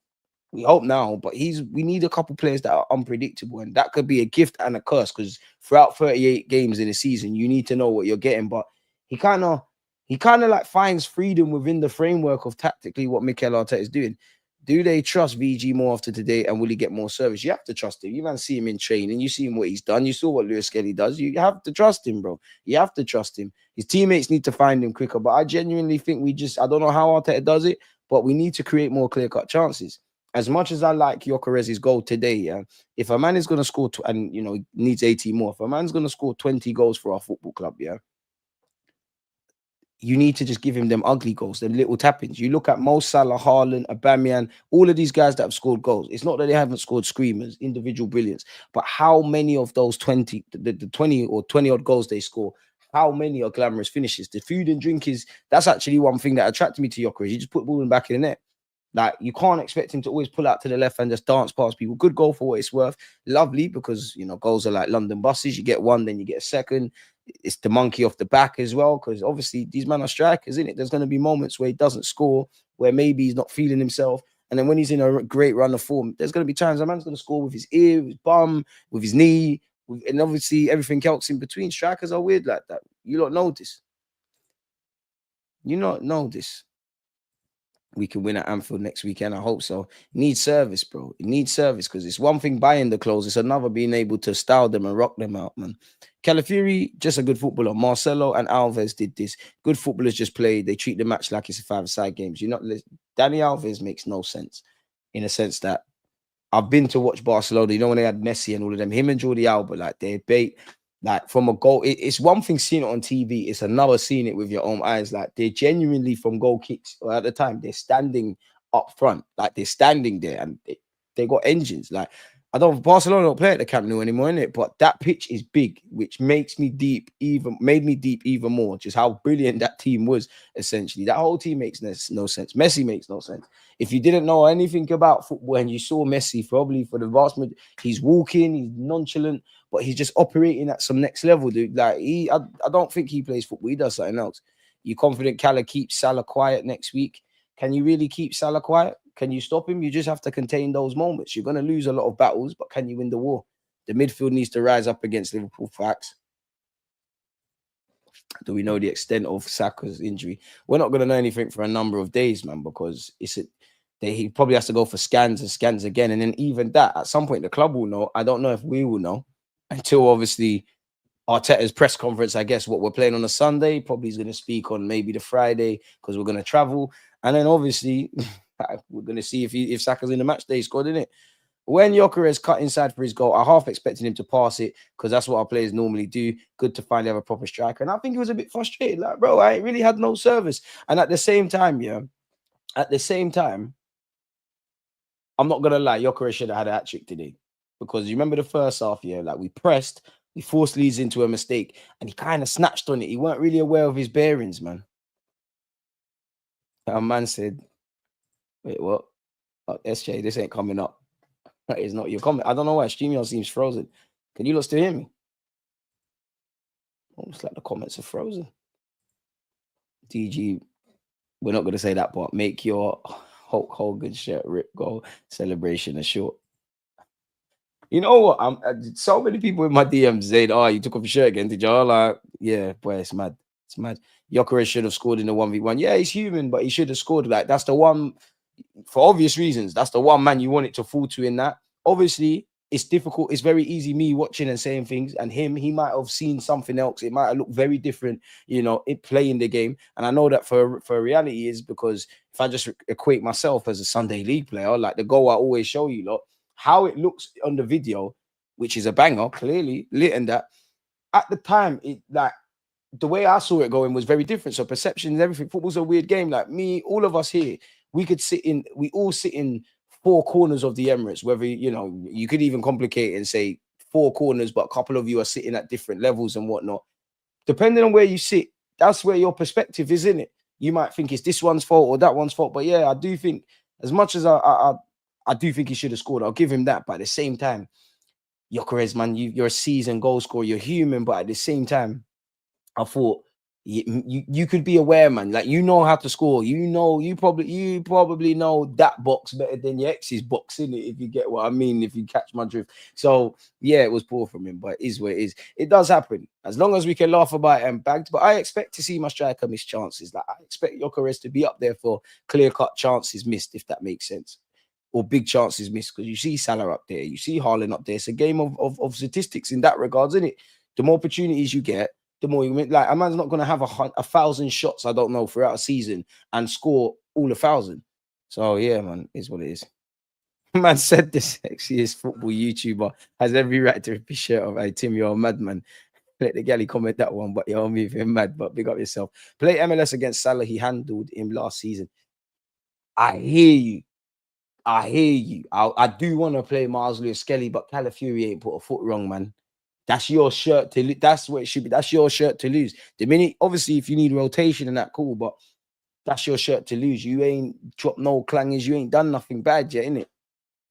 we hope now, but we need a couple players that are unpredictable, and that could be a gift and a curse, because throughout 38 games in a season, you need to know what you're getting. But he kind of like finds freedom within the framework of tactically what Mikel Arteta is doing. Do they trust VG more after today, and will he get more service? You have to trust him. You can see him in training. You see him what he's done. You saw what Lewis Skelly does. You have to trust him, bro. You have to trust him. His teammates need to find him quicker. But I genuinely think I don't know how Arteta does it, but we need to create more clear-cut chances. As much as I like Gyökeres' goal today, yeah, if a man is going to score, and needs 80 more, if a man's going to score 20 goals for our football club, yeah, you need to just give him them ugly goals, them little tap-ins. You look at Mo Salah, Haaland, Aubameyang, all of these guys that have scored goals. It's not that they haven't scored screamers, individual brilliance, but how many of those 20, the 20 or 20 odd goals they score, how many are glamorous finishes? The food and drink that's actually one thing that attracted me to Gyökeres. You just put the ball in the back of the net. Like, you can't expect him to always pull out to the left and just dance past people. Good goal for what it's worth. Lovely, because goals are like London buses. You get one, then you get a second. It's the monkey off the back as well, because obviously these men are strikers, isn't it? There's going to be moments where he doesn't score, where maybe he's not feeling himself. And then when he's in a great run of form, there's going to be times a man's going to score with his ear, with his bum, with his knee, and obviously everything else in between. Strikers are weird like that. You don't know this. You not know this. We can win at Anfield next weekend. I hope so. It needs service, bro. It needs service, because it's one thing buying the clothes. It's another being able to style them and rock them out, man. Calafiori, just a good footballer. Marcelo and Alves did this. Good footballers just play. They treat the match like it's a five-side game. Dani Alves makes no sense, in a sense that I've been to watch Barcelona. When they had Messi and all of them, him and Jordi Alba, like, they bait. Like, from a goal, it's one thing seeing it on TV. It's another seeing it with your own eyes. Like, they're genuinely, from goal kicks, or at the time, they're standing up front. Like, they're standing there, and they got engines. Like, Barcelona don't play at the Camp Nou anymore, innit? But that pitch is big, which made me deep even more. Just how brilliant that team was, essentially. That whole team makes no sense. Messi makes no sense. If you didn't know anything about football and you saw Messi, probably for the vast majority, he's walking, he's nonchalant, but he's just operating at some next level, dude. Like, I don't think he plays football. He does something else. You confident Cala keeps Salah quiet next week? Can you really keep Salah quiet? Can you stop him? You just have to contain those moments. You're going to lose a lot of battles, but can you win the war? The midfield needs to rise up against Liverpool. Facts. Do we know the extent of Saka's injury? We're not going to know anything for a number of days, man, because he probably has to go for scans and scans again. And then even that, at some point, the club will know. I don't know if we will know until, obviously, Arteta's press conference. I guess what we're playing on a Sunday, probably he's going to speak on maybe the Friday, because we're going to travel. And then, obviously, we're going to see if Saka's in the match day squad, innit? When Gyökeres cut inside for his goal, I half expected him to pass it, because that's what our players normally do. Good to finally have a proper striker. And I think he was a bit frustrated. Like, bro, I really had no service. And at the same time, I'm not going to lie, Gyökeres should have had a hat-trick today. Because you remember the first half, like, we pressed, we forced Leeds into a mistake, and he kind of snatched on it. He weren't really aware of his bearings, man. A man said, wait, what? Oh, SJ, this ain't coming up. That is not your comment. I don't know why. StreamYard seems frozen. Can you lot still hear me? Almost like the comments are frozen. DG, we're not going to say that part. Make your Hulk Hogan shirt rip go celebration a short. You know what? So many people in my DMs saying, "Oh, you took off your shirt again, did you?" Like, yeah, boy, it's mad. It's mad. Gyökeres should have scored in the 1v1. Yeah, he's human, but he should have scored. Like, that's the one, for obvious reasons. That's the one man you want it to fall to in that. Obviously, it's difficult. It's very easy me watching and saying things, and he might have seen something else. It might have looked very different, it playing the game. And I know that for reality is because if I just equate myself as a Sunday league player, like the goal I always show you lot, how it looks on the video, which is a banger, clearly lit, and that at the time, it like the way I saw it going was very different. So perception and everything. Football's a weird game. Like me, all of us here, we all sit in four corners of the Emirates, whether you could even complicate it and say four corners, but a couple of you are sitting at different levels and whatnot. Depending on where you sit, that's where your perspective is, in it. You might think it's this one's fault or that one's fault. But yeah, I do think, as much as I do think he should have scored, I'll give him that. But at the same time, Gyökeres, man, you're a seasoned goal scorer, you're human, but at the same time, I thought you could be aware, man. Like, you know how to score. You probably know that box better than your ex's box, in it, if you get what I mean, if you catch my drift. So yeah, it was poor from him, but it is what it is. It does happen. As long as we can laugh about it and bagged. But I expect to see my striker miss chances. Like, I expect Gyökeres to be up there for clear-cut chances missed, if that makes sense. Or big chances missed, because you see Salah up there, you see Haaland up there. It's a game of statistics in that regards, isn't it? The more opportunities you get, the more you win. Like, a man's not going to have 1,000 shots, I don't know, throughout a season and score all 1,000. So yeah, man, is what it is. Man said the sexiest football YouTuber has every right to rip his shirt off. Hey, Tim, you're a madman. Let the galley comment that one, but you're moving mad. But big up yourself. Play MLS against Salah. He handled him last season. I hear you. I do want to play Miles Lewis Skelly, but Calafiori ain't put a foot wrong, man. That's your shirt to lose. That's what it should be. That's your shirt to lose. The minute, obviously, if you need rotation and that, cool, but that's your shirt to lose. You ain't dropped no clangers. You ain't done nothing bad yet, innit?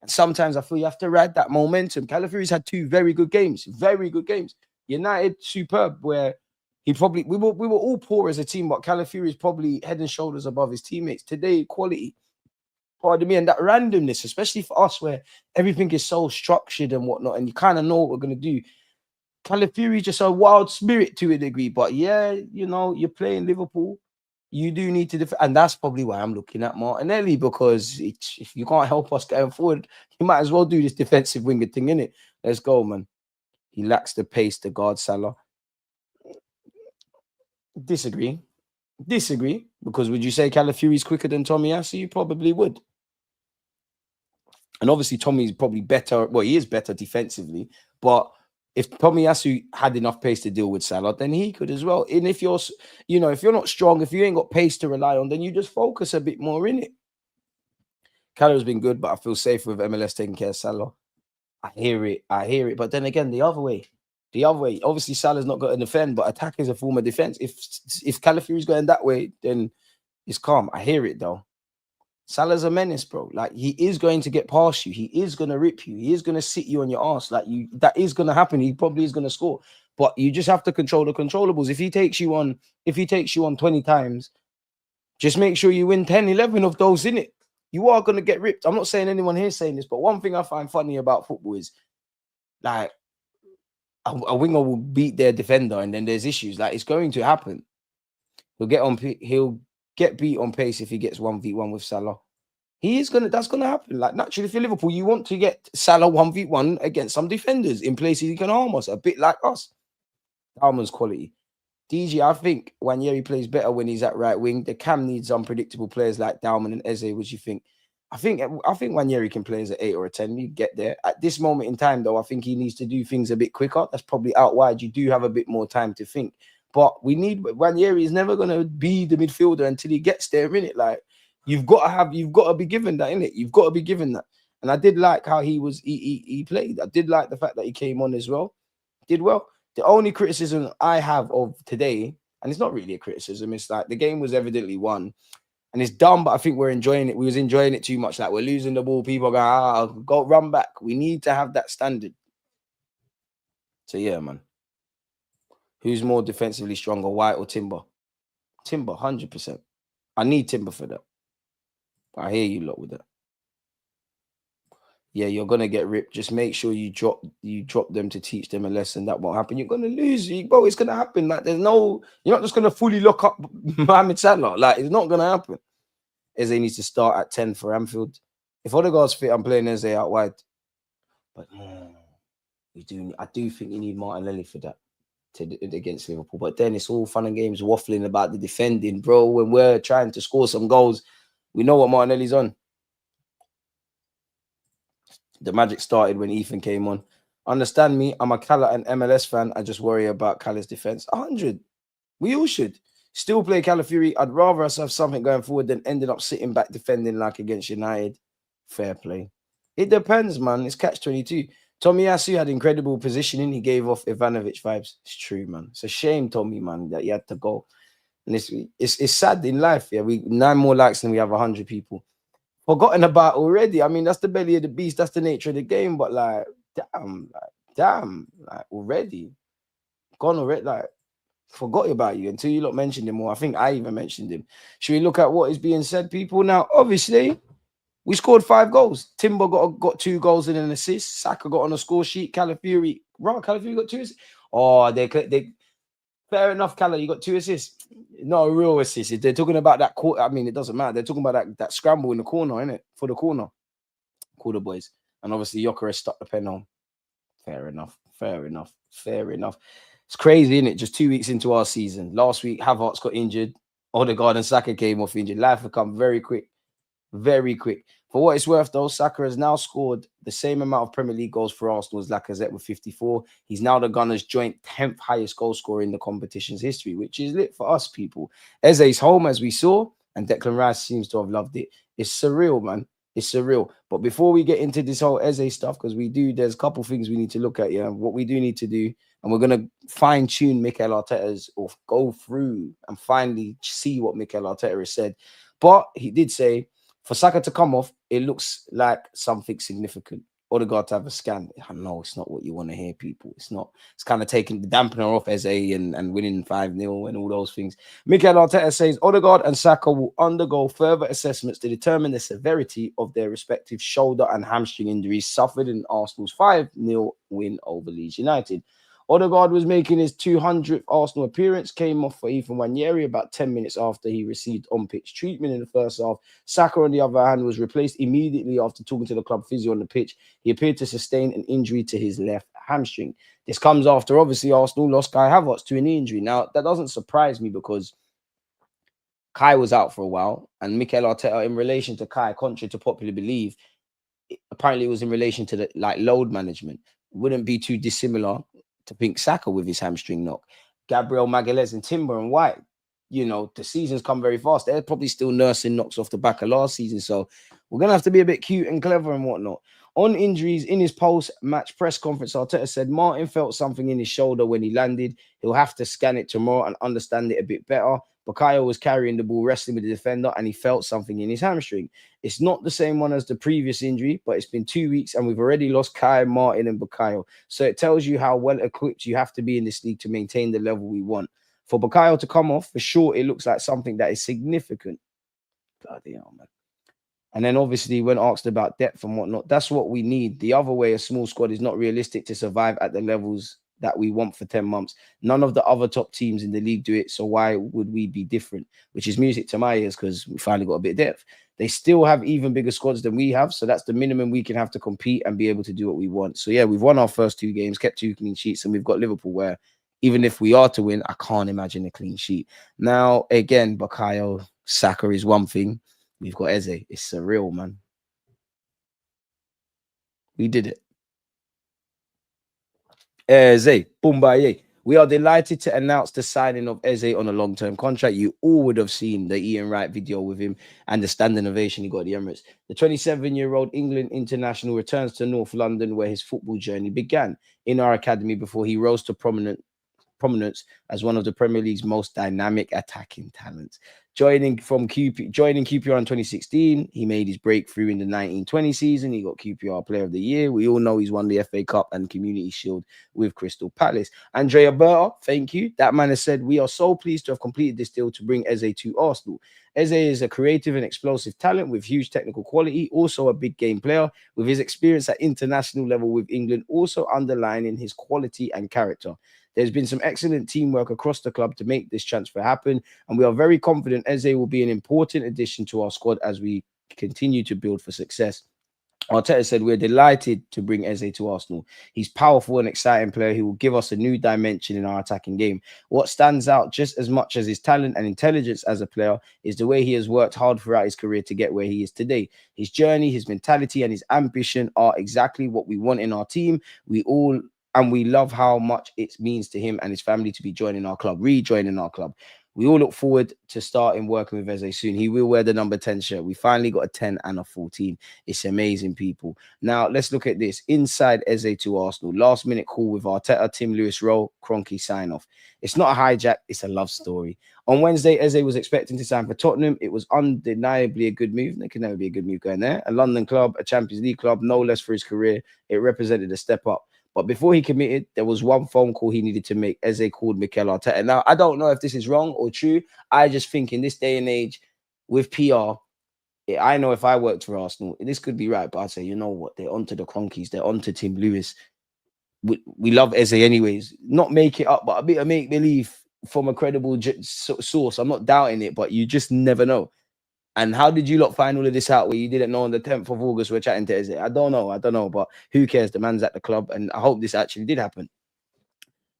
And sometimes I feel you have to ride that momentum. Calafiori's had two very good games. Very good games. United, superb, where we were all poor as a team, but Calafiori is probably head and shoulders above his teammates. Today, quality. Pardon me, and that randomness, especially for us, where everything is so structured and whatnot, and you kind of know what we're going to do. Calafiori just a wild spirit to a degree, but yeah, you're playing Liverpool. You do need to defend, and that's probably why I'm looking at Martinelli, because if you can't help us going forward, you might as well do this defensive winger thing, innit? Let's go, man. He lacks the pace to guard Salah. Disagree, because would you say Calafiori's quicker than Tomiyasu? You probably would. And obviously, Tommy's probably better. Well, he is better defensively, but if Tomiyasu had enough pace to deal with Salah, then he could as well. And if you're not strong, if you ain't got pace to rely on, then you just focus a bit more in it. Callum's been good, but I feel safer with MLS taking care of Salah. I hear it. But then again, the other way. Obviously, Salah's not going to defend, but attack is a form of defense. If Calafiori's going that way, then it's calm. I hear it though. Salah's a menace, bro. Like, he is going to get past you. He is going to rip you. He is going to sit you on your ass. Like, that is going to happen. He probably is going to score. But you just have to control the controllables. If he takes you on 20 times, just make sure you win 10, 11 of those, in it. You are going to get ripped. I'm not saying anyone here saying this, but one thing I find funny about football is, like, a winger will beat their defender and then there's issues. Like, it's going to happen. He'll get beat on pace if he gets 1v1 with Salah. That's gonna happen. Like, naturally, if you're Liverpool, you want to get Salah 1v1 against some defenders in places he can harm us, a bit like us. Dalman's quality. DG, I think Nwaneri plays better when he's at right wing. The Cam needs unpredictable players like Dalman and Eze. What do you think? I think Nwaneri can play as an 8 or a 10. You get there. At this moment in time, though, I think he needs to do things a bit quicker. That's probably out wide. You do have a bit more time to think. But Nwaneri is never going to be the midfielder until he gets there, innit? Like, you've got to be given that, innit? You've got to be given that. And I did like how he played. I did like the fact that he came on as well. Did well. The only criticism I have of today, and it's not really a criticism, it's like the game was evidently won. And it's dumb, but I think we're enjoying it. We was enjoying it too much. Like we're losing the ball. People go, go run back. We need to have that standard. So yeah, man. Who's more defensively stronger, White or Timber? Timber, 100%. I need Timber for that. I hear you lot with that. Yeah, you're gonna get ripped. Just make sure you drop them to teach them a lesson. That won't happen. You're gonna lose, bro. It's gonna happen. Like there's no, you're not just gonna fully lock up Mohamed Salah. Like it's not gonna happen. Eze needs to start at 10 for Anfield. If Odegaard's fit, I'm playing Eze out wide. But I do think you need Martinelli for that against Liverpool. But then it's all fun and games waffling about the defending, bro. When we're trying to score some goals, we know what Martinelli's on. The magic started when Ethan came on. Understand me, I'm a Cala and MLS fan. I just worry about Cala's defense. 100. We all should. Still play Calafiori. I'd rather us have something going forward than ending up sitting back defending like against United. Fair play. It depends, man. It's catch-22. Tomiyasu had incredible positioning. He gave off Ivanovic vibes. It's true, man. It's a shame, Tommy, man, that he had to go. And it's sad in life. Yeah, we 9 more likes than we have 100 people. Forgotten about already. I mean, that's the belly of the beast. That's the nature of the game. But like, damn, already gone already. Like, forgot about you until you lot mentioned him. Or I think I even mentioned him. Should we look at what is being said, people? Now, obviously, we scored 5 goals. Timber got 2 goals and an assist. Saka got on a score sheet. Calafiori got 2 assists. Oh, they fair enough, Cala. You got 2 assists. Not a real assist. They're talking about that quarter. I mean, it doesn't matter. They're talking about that scramble in the corner, innit? For the corner. Call the boys. And obviously, Gyökeres stuck the pen home. Fair enough. It's crazy, isn't it? Just 2 weeks into our season. Last week, Havertz got injured. Odegaard and Saka came off injured. Life had come very quick. Very quick. For what it's worth, though, Saka has now scored the same amount of Premier League goals for Arsenal as Lacazette with 54. He's now the Gunners' joint 10th highest goal scorer in the competition's history, which is lit for us, people. Eze's home, as we saw, and Declan Rice seems to have loved it. It's surreal, man. It's surreal. But before we get into this whole Eze stuff, because there's a couple things we need to look at, yeah. What we do need to do, and we're going to fine-tune Mikel Arteta's, or go through and finally see what Mikel Arteta has said. But he did say, for Saka to come off, it looks like something significant. Odegaard to have a scan. I know it's not what you want to hear, people. It's not. It's kind of taking the dampener off Eze and winning 5-0 and all those things. Mikel Arteta says Odegaard and Saka will undergo further assessments to determine the severity of their respective shoulder and hamstring injuries suffered in Arsenal's 5-0 win over Leeds United. Odegaard was making his 200th Arsenal appearance, came off for Ethan Nwaneri about 10 minutes after he received on-pitch treatment in the first half. Saka, on the other hand, was replaced immediately after talking to the club physio on the pitch. He appeared to sustain an injury to his left hamstring. This comes after, obviously, Arsenal lost Kai Havertz to a knee injury. Now, that doesn't surprise me because Kai was out for a while, and Mikel Arteta, in relation to Kai, contrary to popular belief, apparently it was in relation to the load management. Wouldn't be too dissimilar to think Saka with his hamstring knock. Gabriel Magalhaes and Timber and White, the season's come very fast. They're probably still nursing knocks off the back of last season. So we're going to have to be a bit cute and clever and whatnot. On injuries, in his post-match press conference, Arteta said Martin felt something in his shoulder when he landed. He'll have to scan it tomorrow and understand it a bit better. Bukayo was carrying the ball, wrestling with the defender, and he felt something in his hamstring. It's not the same one as the previous injury, but it's been 2 weeks, and we've already lost Kai, Martin, and Bukayo. So it tells you how well-equipped you have to be in this league to maintain the level we want. For Bukayo to come off, for sure, it looks like something that is significant. Bloody hell, man. And then obviously when asked about depth and whatnot, that's what we need. The other way, a small squad is not realistic to survive at the levels that we want for 10 months. None of the other top teams in the league do it. So why would we be different? Which is music to my ears because we finally got a bit of depth. They still have even bigger squads than we have. So that's the minimum we can have to compete and be able to do what we want. So yeah, we've won our first 2 games, kept 2 clean sheets, and we've got Liverpool where even if we are to win, I can't imagine a clean sheet. Now, again, Bukayo, Saka is one thing. We've got Eze. It's surreal, man. We did it. Eze, Bumbaye. We are delighted to announce the signing of Eze on a long-term contract. You all would have seen the Ian Wright video with him and the standing ovation he got at the Emirates. The 27-year-old England international returns to North London, where his football journey began in our academy before he rose to prominence prominence as one of the Premier League's most dynamic attacking talents. Joining QPR in 2016, he made his breakthrough in the 1920 season. He got QPR Player of the Year. We all know he's won the FA Cup and Community Shield with Crystal Palace. Andrea Berta, thank you. That man has said, we are so pleased to have completed this deal to bring Eze to Arsenal. Eze is a creative and explosive talent with huge technical quality, also a big game player, with his experience at international level with England also underlining his quality and character. There's been some excellent teamwork across the club to make this transfer happen, and we are very confident Eze will be an important addition to our squad as we continue to build for success. Arteta said, we're delighted to bring Eze to Arsenal. He's powerful and exciting player who will give us a new dimension in our attacking game. What stands out just as much as his talent and intelligence as a player is the way he has worked hard throughout his career to get where he is today. His journey, his mentality, and his ambition are exactly what we want in our team. We love how much it means to him and his family to be rejoining our club. We all look forward to starting working with Eze soon. He will wear the number 10 shirt. We finally got a 10 and a 14. It's amazing, people. Now, let's look at this. Inside Eze to Arsenal. Last minute call with Arteta, Tim Lewis role, Kroenke sign off. It's not a hijack. It's a love story. On Wednesday, Eze was expecting to sign for Tottenham. It was undeniably a good move. There can never be a good move going there. A London club, a Champions League club, no less for his career. It represented a step up. But before he committed, there was one phone call he needed to make. Eze called Mikel Arteta. Now, I don't know if this is wrong or true. I just think in this day and age with PR, I know if I worked for Arsenal, this could be right, but I'd say, you know what? They're onto the Cronkies. They're onto Tim Lewis. We love Eze anyways. Not make it up, but a bit of make-believe from a credible source. I'm not doubting it, but you just never know. And how did you lot find all of this out where you didn't know on the 10th of August we're chatting to Eze? I don't know, but who cares? The man's at the club, and I hope this actually did happen.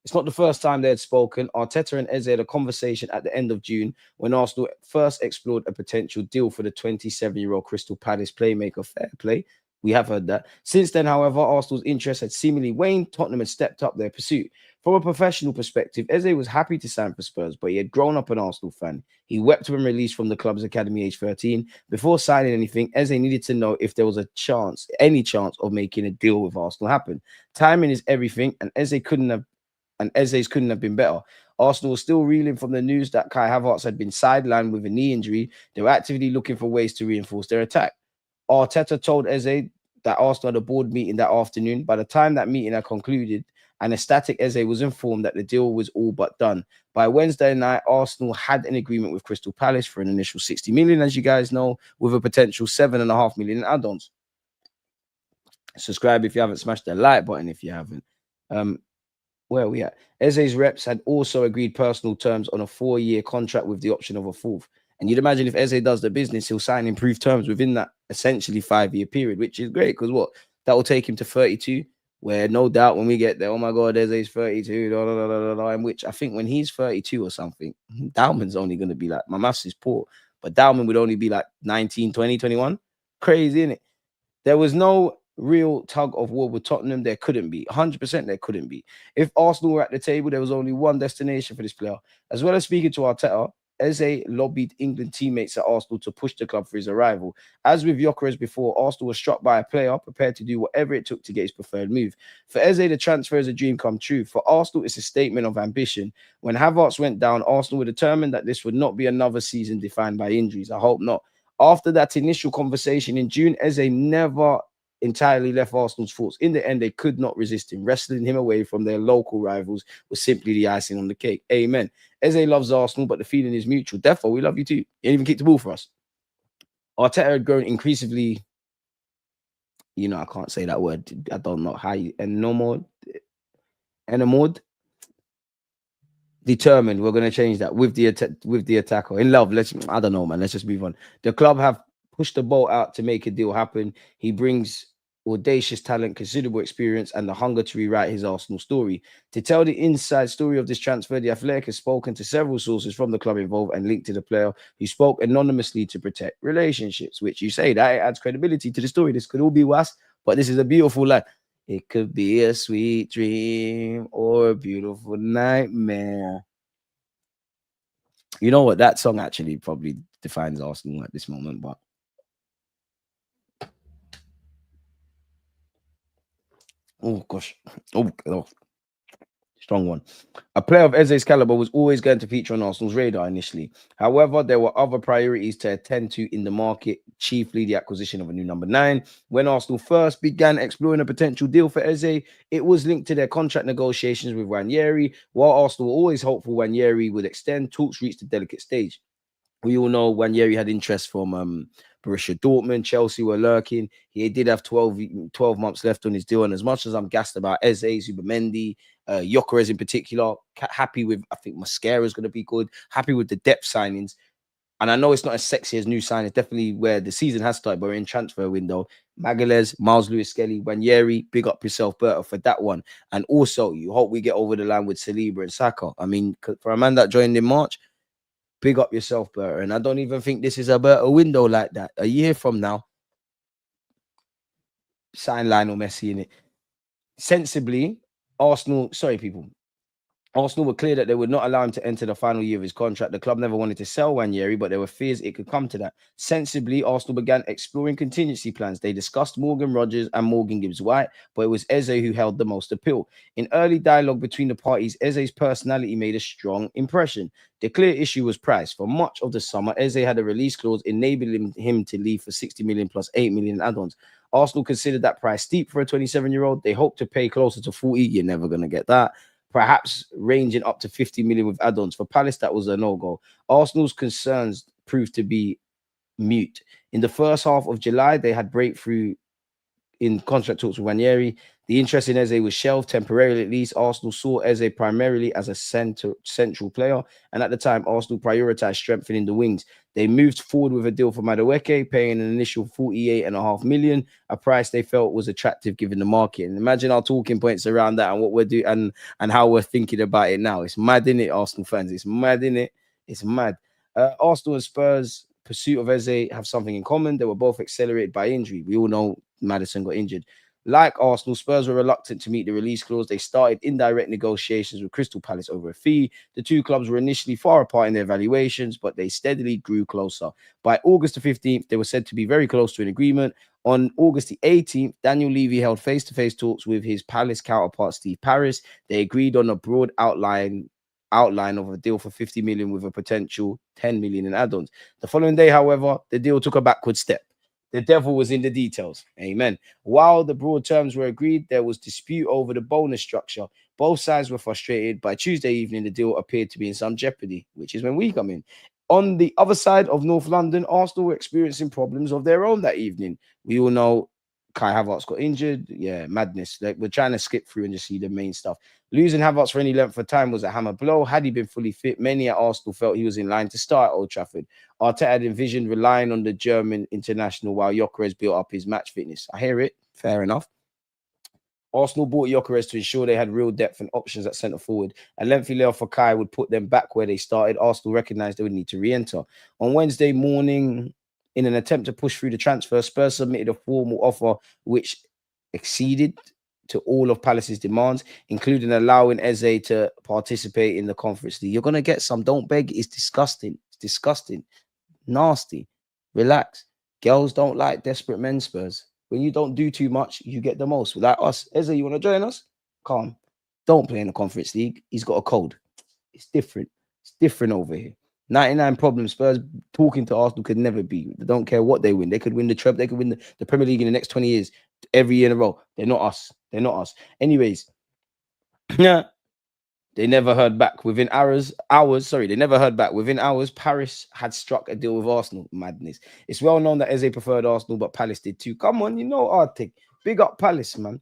It's not the first time they had spoken. Arteta and Eze had a conversation at the end of June when Arsenal first explored a potential deal for the 27-year-old Crystal Palace playmaker. Fair play. We have heard that. Since then, however, Arsenal's interest had seemingly waned. Tottenham had stepped up their pursuit. From a professional perspective, Eze was happy to sign for Spurs, but he had grown up an Arsenal fan. He wept when released from the club's academy age 13. Before signing anything, Eze needed to know if there was any chance of making a deal with Arsenal happen. Timing is everything, and Eze's couldn't have been better. Arsenal was still reeling from the news that Kai Havertz had been sidelined with a knee injury. They were actively looking for ways to reinforce their attack. Arteta told Eze that Arsenal had a board meeting that afternoon. By the time that meeting had concluded, an ecstatic Eze was informed that the deal was all but done. By Wednesday night, Arsenal had an agreement with Crystal Palace for an initial 60 million, as you guys know, with a potential 7.5 million in add-ons. Subscribe if you haven't, smashed the like button if you haven't. Where are we at? Eze's reps had also agreed personal terms on a 4-year contract with the option of a 4th. And you'd imagine if Eze does the business, he'll sign improved terms within that essentially 5-year period, which is great because that will take him to 32, where no doubt when we get there, oh my God, Eze's 32, and which I think when he's 32 or something, Dowman's only going to be like, my maths is poor, but Dowman would only be like 19, 20, 21. Crazy, isn't it? There was no real tug of war with Tottenham. There couldn't be. 100% there couldn't be. If Arsenal were at the table, there was only one destination for this player. As well as speaking to Arteta, Eze lobbied England teammates at Arsenal to push the club for his arrival. As with Gyökeres before, Arsenal was struck by a player prepared to do whatever it took to get his preferred move. For Eze, the transfer is a dream come true. For Arsenal, it's a statement of ambition. When Havertz went down, Arsenal were determined that this would not be another season defined by injuries. I hope not. After that initial conversation in June, Eze never entirely left Arsenal's thoughts. In the end, they could not resist him. Wrestling him away from their local rivals was simply the icing on the cake. Amen. Eze loves Arsenal, but the feeling is mutual. Therefore, we love you too. You didn't even kick the ball for us. Arteta had grown increasingly, I can't say that word. I don't know how you, enamored, determined. We're going to change that with the attacker. In love, I don't know, man. Let's just move on. The club have pushed the ball out to make a deal happen. He brings audacious talent, considerable experience, and the hunger to rewrite his Arsenal story. To tell the inside story of this transfer, the Athletic has spoken to several sources from the club involved and linked to the player who spoke anonymously to protect relationships, which you say that adds credibility to the story. This could all be was, but this is a beautiful line. It could be a sweet dream or a beautiful nightmare. You know what? That song actually probably defines Arsenal at this moment, but oh gosh. Oh. Strong one. A player of Eze's caliber was always going to feature on Arsenal's radar initially. However, there were other priorities to attend to in the market, chiefly the acquisition of a new number 9. When Arsenal first began exploring a potential deal for Eze, it was linked to their contract negotiations with Ranieri. While Arsenal were always hopeful Ranieri would extend, talks reached a delicate stage. We all know Ranieri had interest from Borussia Dortmund. Chelsea were lurking. He did have 12 months left on his deal. And as much as I'm gassed about Eze, Zubimendi, Gyökeres in particular, happy with, I think Mascara is going to be good. Happy with the depth signings. And I know it's not as sexy as new signings. Definitely where the season has started, but we're in transfer window. Magalhaes, Miles Lewis-Skelly, Ranieri, big up yourself, Berta, for that one. And also, you hope we get over the line with Saliba and Saka. I mean, for a man that joined in March, big up yourself, Berta. And I don't even think this is a Berta window like that. A year from now, sign Lionel Messi in it. Sensibly, Arsenal were clear that they would not allow him to enter the final year of his contract. The club never wanted to sell Ranieri, but there were fears it could come to that. Sensibly, Arsenal began exploring contingency plans. They discussed Morgan Rogers and Morgan Gibbs-White, but it was Eze who held the most appeal. In early dialogue between the parties, Eze's personality made a strong impression. The clear issue was price. For much of the summer, Eze had a release clause enabling him to leave for 60 million plus 8 million add-ons. Arsenal considered that price steep for a 27-year-old. They hoped to pay closer to 40. You're never going to get that. Perhaps ranging up to 50 million with add-ons. For Palace, that was a no-go. Arsenal's concerns proved to be mute. In the first half of July, they had breakthrough in contract talks with Ranieri. The interest in Eze was shelved temporarily, at least. Arsenal saw Eze primarily as a central player, and at the time, Arsenal prioritized strengthening the wings. They moved forward with a deal for Madueke, paying an initial 48.5 million, a price they felt was attractive given the market. And imagine our talking points around that and what we're doing and how we're thinking about it now. It's mad, innit, Arsenal fans? It's mad, innit? It's mad. Arsenal and Spurs' pursuit of Eze have something in common. They were both accelerated by injury. We all know Maddison got injured. Like Arsenal, Spurs were reluctant to meet the release clause. They started indirect negotiations with Crystal Palace over a fee. The two clubs were initially far apart in their valuations, but they steadily grew closer. By August the 15th, they were said to be very close to an agreement. On August the 18th, Daniel Levy held face-to-face talks with his Palace counterpart, Steve Parris. They agreed on a broad outline of a deal for 50 million with a potential 10 million in add-ons. The following day, however, the deal took a backward step. The devil was in the details. Amen. While the broad terms were agreed, there was dispute over the bonus structure. Both sides were frustrated. By Tuesday evening, the deal appeared to be in some jeopardy, which is when we come in. On the other side of North London, Arsenal were experiencing problems of their own that evening. We all know Kai Havertz got injured. Yeah, madness. Like, we're trying to skip through and just see the main stuff. Losing Havertz for any length of time was a hammer blow. Had he been fully fit, many at Arsenal felt he was in line to start at Old Trafford. Arteta had envisioned relying on the German international while Gyökeres built up his match fitness. I hear it. Fair enough. Arsenal bought Gyökeres to ensure they had real depth and options at centre forward. A lengthy layoff for Kai would put them back where they started. Arsenal recognised they would need to re-enter. On Wednesday morning, in an attempt to push through the transfer, Spurs submitted a formal offer which exceeded to all of Palace's demands, including allowing Eze to participate in the Conference League. You're going to get some. Don't beg. It's disgusting. It's disgusting. Nasty. Relax. Girls don't like desperate men, Spurs. When you don't do too much, you get the most. Like us. Eze, you want to join us? Calm. Don't play in the Conference League. He's got a code. It's different. It's different over here. 99 problems. Spurs talking to Arsenal could never be. They don't care what they win. They could win the treble. They could win the Premier League in the next 20 years. Every year in a row. They're not us. They're not us. Anyways, yeah. They never heard back within hours. They never heard back. Within hours, Paris had struck a deal with Arsenal. Madness. It's well known that Eze preferred Arsenal, but Palace did too. Come on, you know our thing. Big up Palace, man.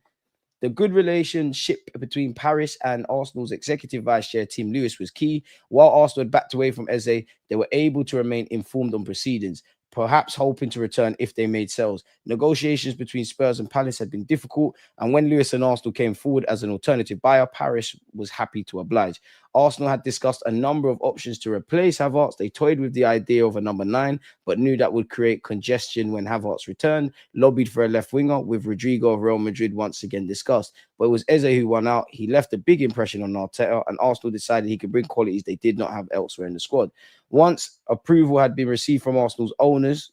The good relationship between Paris and Arsenal's executive vice chair, Tim Lewis, was key. While Arsenal had backed away from Eze, they were able to remain informed on proceedings, perhaps hoping to return if they made sales. Negotiations between Spurs and Palace had been difficult, and when Lewis and Arsenal came forward as an alternative buyer, Paris was happy to oblige. Arsenal had discussed a number of options to replace Havertz. They toyed with the idea of a number 9, but knew that would create congestion when Havertz returned. Lobbied for a left winger, with Rodrigo of Real Madrid once again discussed. But it was Eze who won out. He left a big impression on Arteta, and Arsenal decided he could bring qualities they did not have elsewhere in the squad. Once approval had been received from Arsenal's owners,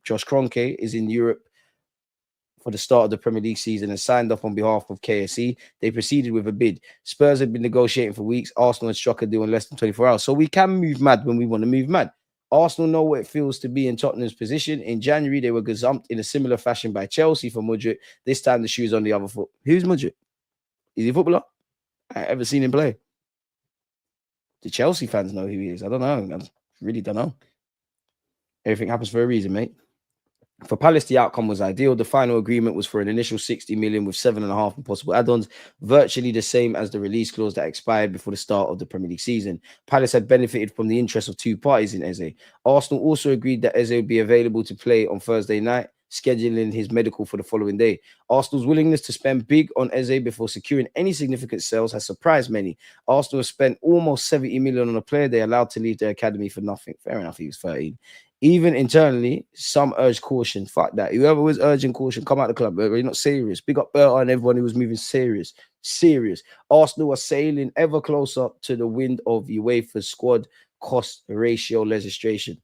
Josh Kroenke is in Europe for the start of the Premier League season and signed up on behalf of KSE. They proceeded with a bid. Spurs had been negotiating for weeks. Arsenal had struck a deal in less than 24 hours. So we can move mad when we want to move mad. Arsenal know what it feels to be in Tottenham's position. In January, they were gazumped in a similar fashion by Chelsea for Mudryk. This time, the shoe's on the other foot. Who's Mudryk? Is he a footballer? I ever seen him play? The Chelsea fans know who he is. I don't know. I really don't know. Everything happens for a reason, mate. For Palace, the outcome was ideal. The final agreement was for an initial 60 million with 7.5 possible add-ons, virtually the same as the release clause that expired before the start of the Premier League season. Palace had benefited from the interest of two parties in Eze. Arsenal also agreed that Eze would be available to play on Thursday night, scheduling his medical for the following day. Arsenal's willingness to spend big on Eze before securing any significant sales has surprised many. Arsenal has spent almost 70 million on a player they allowed to leave their academy for nothing. Fair enough, he was 13. Even internally, some urged caution. Fuck that. Whoever was urging caution, come out of the club. You're not serious. Big up Berta and everyone who was moving serious. Serious. Arsenal are sailing ever closer to the wind of UEFA's squad cost ratio legislation.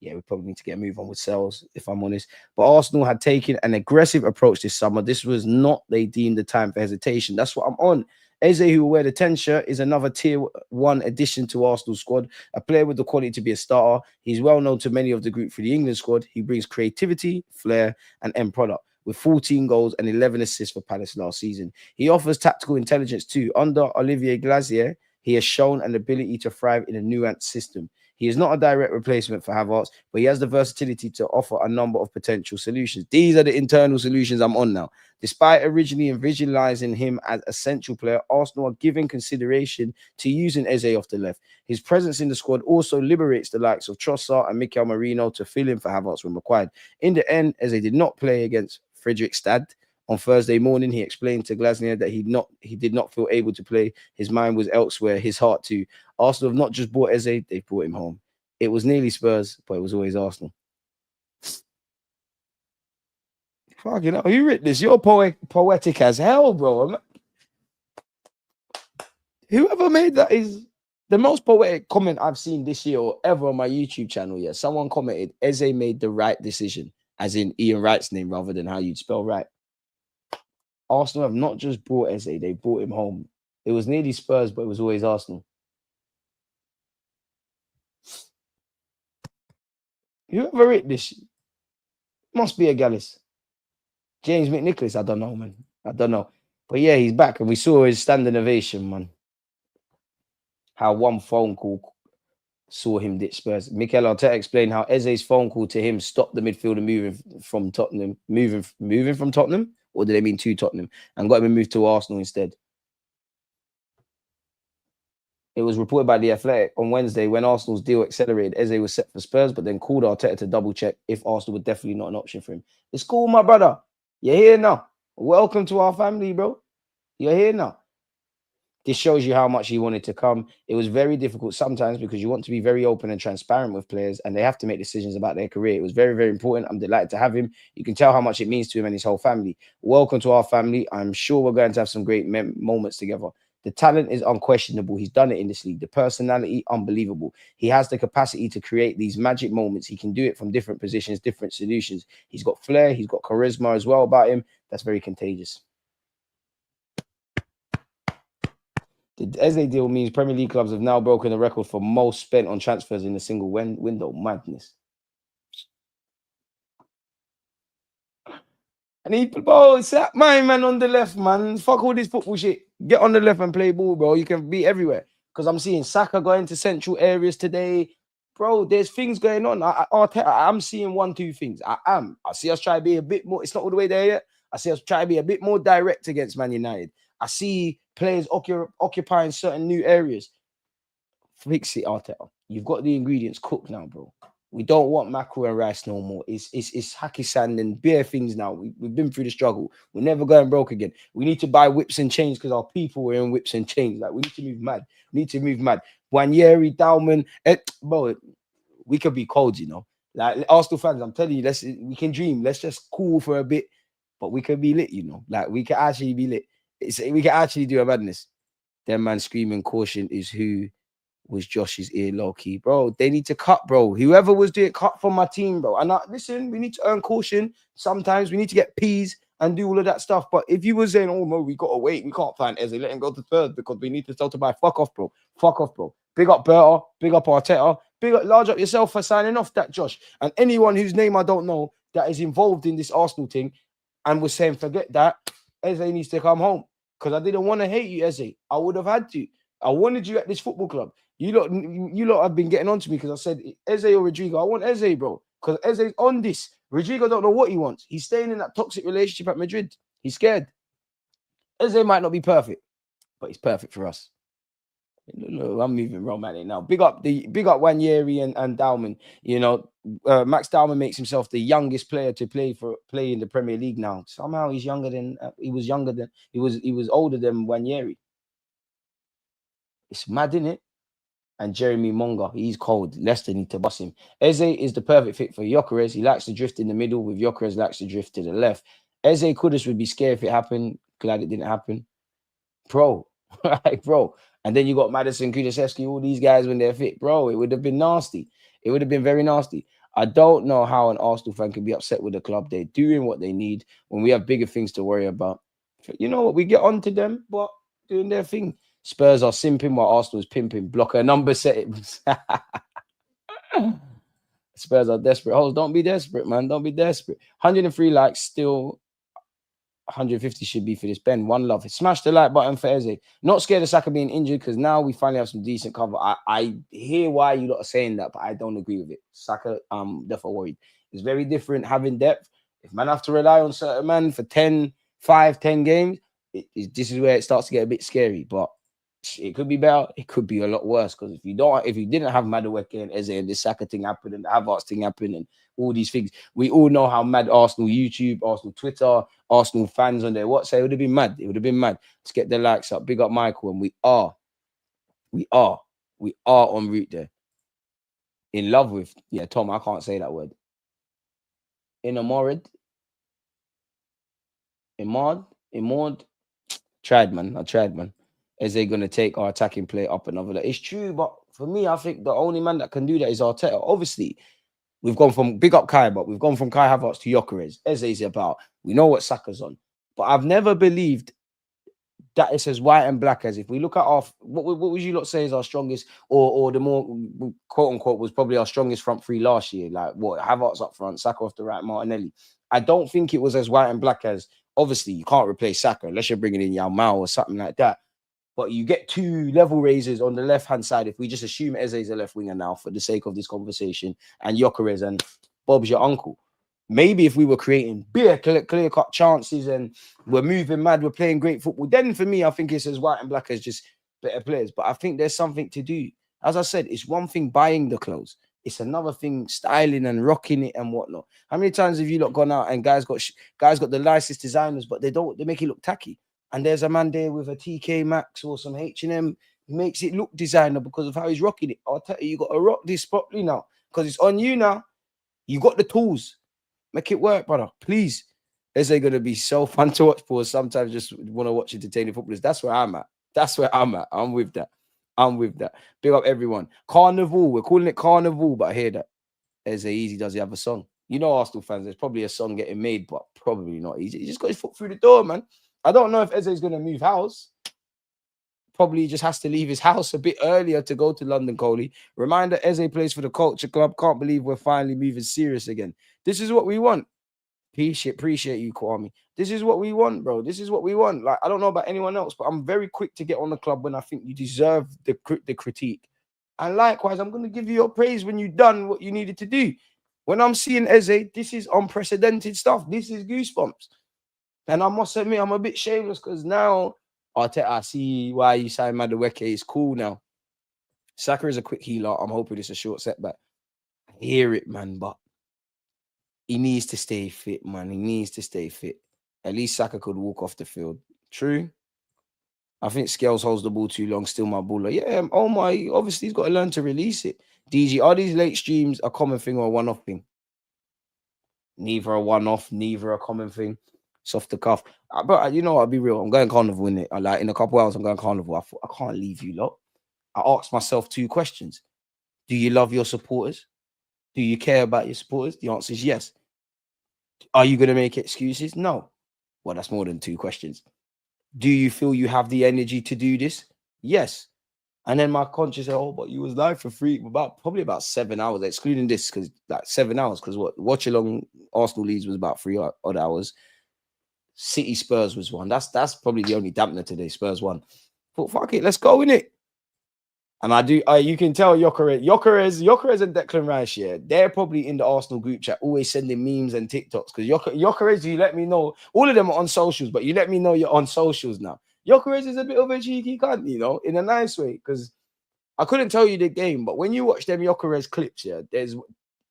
Yeah, we probably need to get a move on with sales, if I'm honest. But Arsenal had taken an aggressive approach this summer. This was not, they deemed, the time for hesitation. That's what I'm on. Eze, who will wear the 10 shirt, is another tier 1 addition to Arsenal's squad, a player with the quality to be a starter. He's well known to many of the group for the England squad. He brings creativity, flair, and end product, with 14 goals and 11 assists for Palace last season. He offers tactical intelligence too. Under Olivier Glazier, he has shown an ability to thrive in a nuanced system. He is not a direct replacement for Havertz, but he has the versatility to offer a number of potential solutions. These are the internal solutions I'm on now. Despite originally visualizing him as a central player, Arsenal are giving consideration to using Eze off the left. His presence in the squad also liberates the likes of Trossard and Mikel Merino to fill in for Havertz when required. In the end, Eze did not play against Fredrikstad. On Thursday morning, he explained to Glasner that he did not feel able to play. His mind was elsewhere, his heart too. Arsenal have not just bought Eze, they've brought him home. It was nearly Spurs, but it was always Arsenal. Fucking hell, you read this? You're poetic as hell, bro. Whoever made that is the most poetic comment I've seen this year or ever on my YouTube channel. Yeah, someone commented, Eze made the right decision, as in Ian Wright's name rather than how you'd spell right. Arsenal have not just brought Eze, they brought him home. It was nearly Spurs, but it was always Arsenal. Whoever wrote this must be a Gallus. James McNicholas, I don't know, man. I don't know. But yeah, he's back, and we saw his standing ovation, man. How one phone call saw him ditch Spurs. Mikel Arteta explained how Eze's phone call to him stopped the midfielder moving from Tottenham. Moving from Tottenham? Or did they mean to Tottenham? And got him moved to Arsenal instead. It was reported by The Athletic on Wednesday when Arsenal's deal accelerated. Eze was set for Spurs, but then called Arteta to double check if Arsenal were definitely not an option for him. It's cool, my brother. You're here now. Welcome to our family, bro. You're here now. This shows you how much he wanted to come. It was very difficult sometimes because you want to be very open and transparent with players and they have to make decisions about their career. It was very, very important. I'm delighted to have him. You can tell how much it means to him and his whole family. Welcome to our family. I'm sure we're going to have some great moments together. The talent is unquestionable. He's done it in this league. The personality, unbelievable. He has the capacity to create these magic moments. He can do it from different positions, different solutions. He's got flair. He's got charisma as well about him. That's very contagious. The Eze deal means Premier League clubs have now broken the record for most spent on transfers in a single window. Madness. And he, bro, slap my man on the left, man. Fuck all this football shit. Get on the left and play ball, bro. You can be everywhere. Because I'm seeing Saka going to central areas today. Bro, there's things going on. I'm seeing 1-2 things. I see us try to be a bit more. It's not all the way there yet. I see us try to be a bit more direct against Man United. I see players occupying certain new areas. Fix it, Arteta. You've got the ingredients cooked now, bro. We don't want mackerel and rice no more. It's hacky sand and bare things now. We've been through the struggle. We're never going broke again. We need to buy whips and chains because our people are in whips and chains. Like, we need to move mad. We need to move mad. Wanyeri, Dalman, bro, we could be cold, you know. Like, Arsenal fans, I'm telling you, we can dream. Let's just cool for a bit, but we can be lit, you know. Like, we can actually be lit. We can actually do a madness. Them man screaming caution is who was Josh's ear low-key. Bro, they need to cut, bro. Whoever was doing cut from my team, bro. And listen, we need to earn caution. Sometimes we need to get peas and do all of that stuff. But if you were saying, oh no, we gotta wait, we can't find Eze, let him go to third because we need to sell to buy. Fuck off, bro. Fuck off, bro. Big up Berta, big up Arteta, big up, large up yourself for signing off that, Josh. And anyone whose name I don't know that is involved in this Arsenal thing and was saying, forget that, Eze needs to come home. Because I didn't want to hate you, Eze. I would have had to. I wanted you at this football club. You lot have been getting on to me because I said Eze or Rodrigo. I want Eze, bro. Because Eze's on this. Rodrigo don't know what he wants. He's staying in that toxic relationship at Madrid. He's scared. Eze might not be perfect, but he's perfect for us. Look, I'm moving romantic now. Big up Wanyeri and Dalman. You know, Max Dalman makes himself the youngest player to play in the Premier League now. Somehow he's younger than he was older than Wanyeri. It's mad, isn't it? And Jeremy Monga, he's cold. Leicester need to bust him. Eze is the perfect fit for Gyökeres. He likes to drift in the middle, with Gyökeres likes to drift to the left. Eze Kudus would be scared if it happened. Glad it didn't happen. Bro, right, bro. And then you got Madison, Kulusevski, all these guys when they're fit. Bro, it would have been nasty. It would have been very nasty. I don't know how an Arsenal fan can be upset with the club. They're doing what they need when we have bigger things to worry about. You know what? We get on to them, but doing their thing. Spurs are simping while Arsenal is pimping. Blocker number settings. Spurs are desperate. Hoes, don't be desperate, man. Don't be desperate. 103 likes, still 150 should be for this. Ben, one love. Smash the like button for Eze. Not scared of Saka being injured because now we finally have some decent cover. I hear why you lot are saying that, but I don't agree with it. Saka, therefore worried. It's very different having depth. If man have to rely on certain man for 10 games, this is where it starts to get a bit scary. But it could be better. It could be a lot worse because if you didn't have Madueke and Eze and this Saka thing happened and the Havertz thing happened and all these things, we all know how mad Arsenal YouTube, Arsenal Twitter, Arsenal fans on their WhatsApp. It would have been mad. It would have been mad. Let's get the likes up. Big up Michael, and we are en route there. In love with, yeah, Tom. I can't say that word. Enamored. Tried, man. I tried, man. Is they going to take our attacking play up another level? It's true, but for me, I think the only man that can do that is Arteta. Obviously, we've gone from big up Kai, but we've gone from Kai Havertz to Gyökeres. Eze is about. We know what Saka's on, but I've never believed that it's as white and black as if we look at our what would you lot say is our strongest or the more quote unquote was probably our strongest front three last year. Like what Havertz up front, Saka off the right, Martinelli. I don't think it was as white and black as obviously you can't replace Saka unless you're bringing in Yao Mao or something like that. But you get two level raisers on the left-hand side. If we just assume Eze is a left winger now for the sake of this conversation, and Gyökeres and Bob's your uncle. Maybe if we were creating big clear-cut chances and we're moving mad, we're playing great football, then for me, I think it's as white and black as just better players. But I think there's something to do. As I said, it's one thing buying the clothes. It's another thing styling and rocking it and whatnot. How many times have you lot gone out and guys got the nicest designers, but they make it look tacky? And there's a man there with a TK Maxx or some H&M. He makes it look designer because of how he's rocking it. I'll tell you, you got to rock this properly now because it's on you now. You got the tools. Make it work, brother. Please. Is they going to be so fun to watch for? Sometimes just want to watch entertaining footballers. That's where I'm at. I'm with that. Big up everyone. Carnival. We're calling it Carnival, but I hear that. Eze Easy does he have a song? You know, Arsenal fans, there's probably a song getting made, but probably not easy. He just got his foot through the door, man. I don't know if Eze is going to move house. Probably just has to leave his house a bit earlier to go to London, Coley. Reminder, Eze plays for the Culture Club. Can't believe we're finally moving serious again. This is what we want. Appreciate you, Kwame. This is what we want, bro. This is what we want. Like, I don't know about anyone else, but I'm very quick to get on the club when I think you deserve the critique. And likewise, I'm going to give you your praise when you've done what you needed to do. When I'm seeing Eze, this is unprecedented stuff. This is goosebumps. And I must admit, I'm a bit shameless because now Arteta, I see why you signed Madueke. It's cool now. Saka is a quick healer. I'm hoping it's a short setback. I hear it, man, but he needs to stay fit, man. He needs to stay fit. At least Saka could walk off the field. True. I think Scales holds the ball too long. Still my baller. Yeah, oh my. Obviously, he's got to learn to release it. DG, are these late streams a common thing or a one-off thing? Neither a one-off, neither a common thing. It's off the cuff. But you know what? I'll be real. I'm going Carnival in it. Like in a couple hours, I'm going Carnival. I thought I can't leave you lot. I asked myself two questions. Do you love your supporters? Do you care about your supporters? The answer is yes. Are you going to make excuses? No. Well, that's more than 2 questions. Do you feel you have the energy to do this? Yes. And then my conscience said, oh, but you was live for free probably about 7 hours, excluding this, because like 7 hours, because watch along Arsenal Leeds was about 3 odd hours. City Spurs was one. That's probably the only dampener today. Spurs won. Thought, fuck it, let's go in it. And you can tell Gyökeres and Declan Rice, yeah, they're probably in the Arsenal group chat, always sending memes and TikToks. Because Gyökeres, you let me know, all of them are on socials, but you let me know you're on socials now. Gyökeres is a bit of a cheeky cunt, you know, in a nice way. Because I couldn't tell you the game, but when you watch them Gyökeres clips, yeah,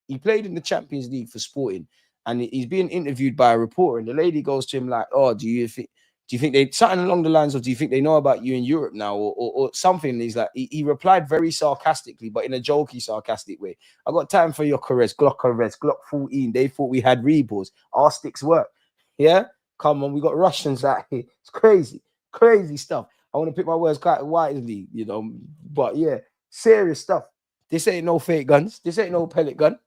he played in the Champions League for Sporting, and he's being interviewed by a reporter, and the lady goes to him like, "Oh, do you think they something along the lines of do you think they know about you in Europe now or something?" And he's like, he replied very sarcastically, but in a jokey, sarcastic way. I got time for Gyökeres, Glock 14. They thought we had Reebos. Our sticks work. Yeah, come on, we got Russians out here. It's crazy stuff. I want to pick my words quite wisely, you know. But yeah, serious stuff. This ain't no fake guns. This ain't no pellet gun.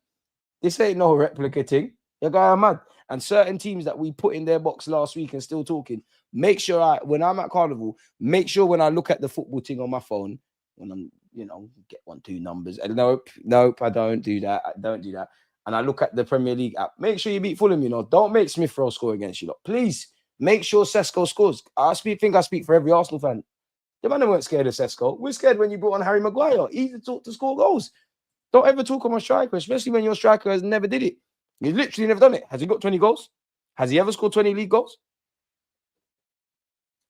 This ain't no replica thing. You're going mad. And certain teams that we put in their box last week and still talking, make sure when I'm at Carnival, make sure when I look at the football thing on my phone, when I'm, you know, get 1, 2 numbers. And nope, I don't do that. And I look at the Premier League app. Make sure you beat Fulham, you know. Don't make Smith Rowe score against you, lot. Please make sure Sesko scores. I speak for every Arsenal fan. The man weren't scared of Sesko. We're scared when you brought on Harry Maguire. Easy to score goals. Don't ever talk on my striker, especially when your striker has never did it. He's literally never done it. Has he got 20 goals? Has he ever scored 20 league goals?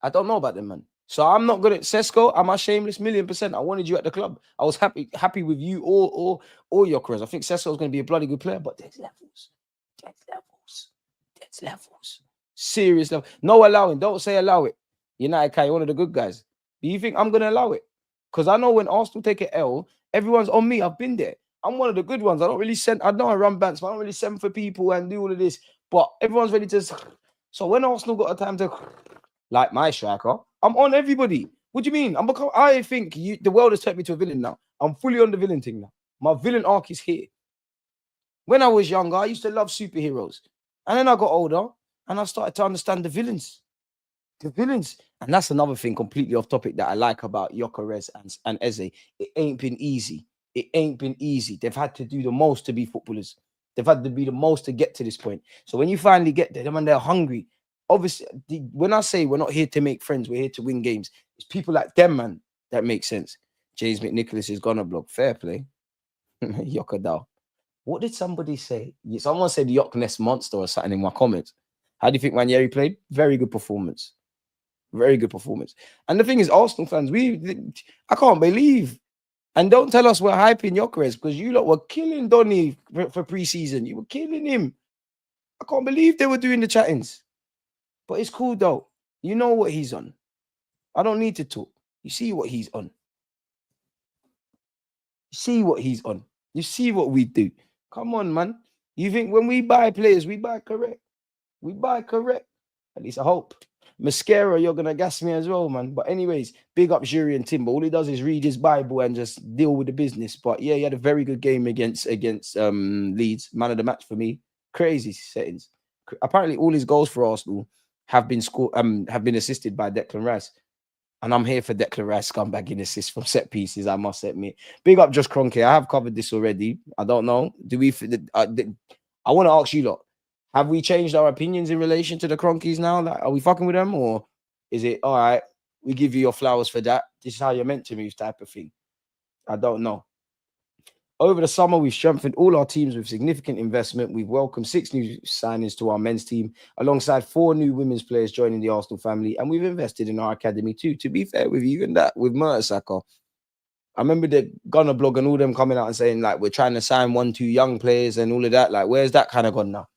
I don't know about them, man. So I'm not good at Sesko. I'm a shameless 1,000,000%. I wanted you at the club. I was happy with you or Gyökeres. I think Sesko is going to be a bloody good player, but there's levels. Serious level. No allowing. Don't say allow it. United Kai, one of the good guys. Do you think I'm going to allow it? Because I know when Arsenal take an L, everyone's on me. I've been there. I'm one of the good ones. I know I run bands, but I don't really send for people and do all of this. But everyone's ready to. So when Arsenal got a time to, like my striker, I'm on everybody. What do you mean? I think the world has turned me to a villain now. I'm fully on the villain thing now. My villain arc is here. When I was younger, I used to love superheroes. And then I got older and I started to understand the villains. And that's another thing completely off topic that I like about Gyökeres and Eze. It ain't been easy. They've had to do the most to be footballers. They've had to be the most to get to this point. So when you finally get there, when they're hungry, obviously, when I say we're not here to make friends, we're here to win games. It's people like them, man, that make sense. James McNicholas is gonna block. Fair play. Yokadal. What did somebody say? Someone said Yock Ness Monster or something in my comments. How do you think Ranieri played? Very good performance. And the thing is, Arsenal fans, I can't believe. And don't tell us we're hyping Gyökeres because you lot were killing Donny for pre-season. You were killing him. I can't believe they were doing the chattings. But it's cool though. You know what he's on. I don't need to talk. You see what he's on. You see what we do. Come on, man. You think when we buy players, we buy correct? At least I hope. Mascara, you're gonna gas me as well, man. But anyways, big up Jury and Timber. All he does is read his Bible and just deal with the business. But yeah, he had a very good game against Leeds. Man of the match for me. Crazy settings. Apparently, all his goals for Arsenal have been assisted by Declan Rice. And I'm here for Declan Rice scumbag assists from set pieces, I must admit. Big up Just Kroenke. I have covered this already. I don't know. I want to ask you lot. Have we changed our opinions in relation to the Cronkies now? Like, are we fucking with them? Or is it, all right, we give you your flowers for that. This is how you're meant to move type of thing. I don't know. Over the summer, we've strengthened all our teams with significant investment. We've welcomed 6 new signings to our men's team, alongside 4 new women's players joining the Arsenal family. And we've invested in our academy too. To be fair with you, even that with Mertesacker. I remember the Gunner blog and all them coming out and saying, like, we're trying to sign 1, 2 young players and all of that. Like, where's that kind of gone now?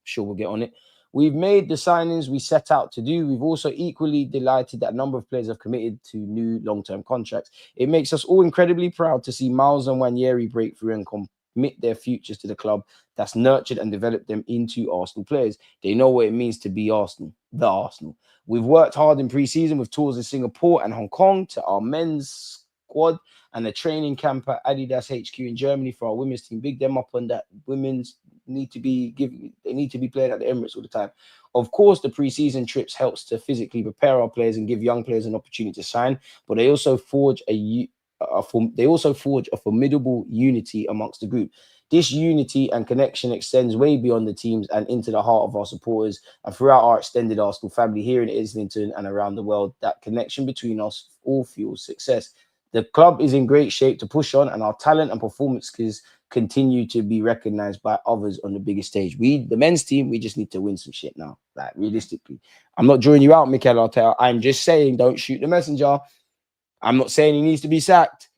Sure, we'll get on it. We've made the signings we set out to do. We've also equally delighted that a number of players have committed to new long-term contracts. It makes us all incredibly proud to see Miles and Ranieri break through and commit their futures to the club that's nurtured and developed them into Arsenal players. They know what it means to be Arsenal, the Arsenal. We've worked hard in pre-season with tours in Singapore and Hong Kong to our men's squad and a training camp at Adidas HQ in Germany for our women's team. Big them up on that women's need to be given. They need to be playing at the Emirates all the time. Of course, the pre-season trips helps to physically prepare our players and give young players an opportunity to shine, but they also forge they also forge a formidable unity amongst the group. This unity and connection extends way beyond the teams and into the heart of our supporters and throughout our extended Arsenal family here in Islington and around the world. That connection between us all fuels success. The club is in great shape to push on, and our talent and performance skills continue to be recognized by others on the biggest stage. The men's team, we just need to win some shit now. Like, realistically, I'm not drawing you out, Mikel Arteta. I'm just saying, don't shoot the messenger. I'm not saying he needs to be sacked.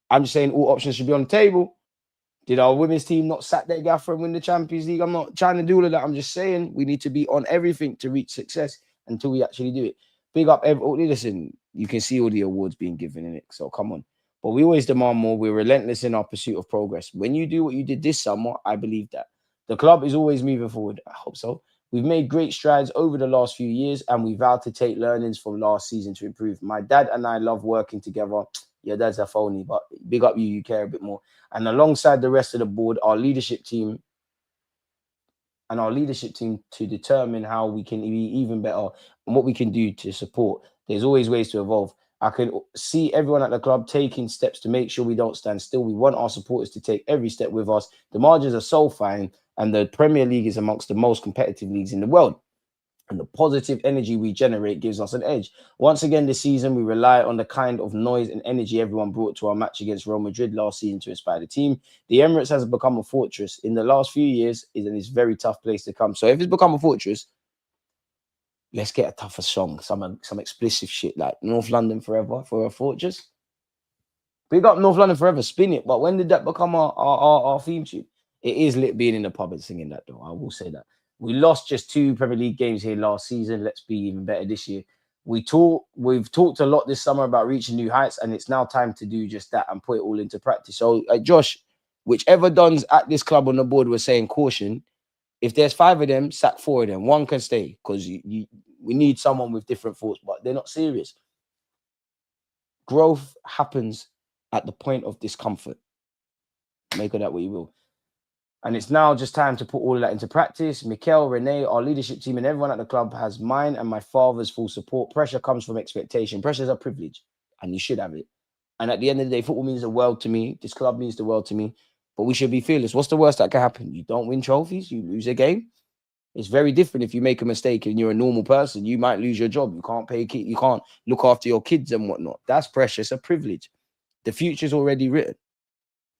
I'm just saying all options should be on the table. Did our women's team not sack their gaffer and win the Champions League? I'm not trying to do all of that. I'm just saying we need to be on everything to reach success until we actually do it. Big up listen, you can see all the awards being given in it, so come on. But we always demand more. We're relentless in our pursuit of progress. When you do what you did this summer, I believe that. The club is always moving forward. I hope so. We've made great strides over the last few years, and we vowed to take learnings from last season to improve. My dad and I love working together. Your dad's a phony, but big up you. You care a bit more. And alongside the rest of the board, our leadership team to determine how we can be even better and what we can do to support. There's always ways to evolve. I can see everyone at the club taking steps to make sure we don't stand still. We want our supporters to take every step with us. The margins are so fine, and the Premier League is amongst the most competitive leagues in the world. And the positive energy we generate gives us an edge. Once again this season, we rely on the kind of noise and energy everyone brought to our match against Real Madrid last season to inspire the team. The Emirates has become a fortress in the last few years, and it's a very tough place to come. So if it's become a fortress, let's get a tougher song, some explicit shit like North London Forever for a fortress. We got North London Forever, spin it. But when did that become our theme tune? It is lit being in the pub and singing that, though. I will say that. We lost just 2 Premier League games here last season. Let's be even better this year. We've talked a lot this summer about reaching new heights, and it's now time to do just that and put it all into practice. So, Josh, whichever dons at this club on the board were saying caution, if there's 5 of them, sack 4 of them. 1 can stay because we need someone with different thoughts, but they're not serious. Growth happens at the point of discomfort. Make of that what you will. And it's now just time to put all of that into practice. Mikel, Renee, our leadership team, and everyone at the club has mine and my father's full support. Pressure comes from expectation. Pressure is a privilege, and you should have it. And at the end of the day, football means the world to me. This club means the world to me. But we should be fearless. What's the worst that can happen? You don't win trophies. You lose a game. It's very different if you make a mistake and you're a normal person. You might lose your job. You can't pay. You can't look after your kids and whatnot. That's pressure. It's a privilege. The future's already written.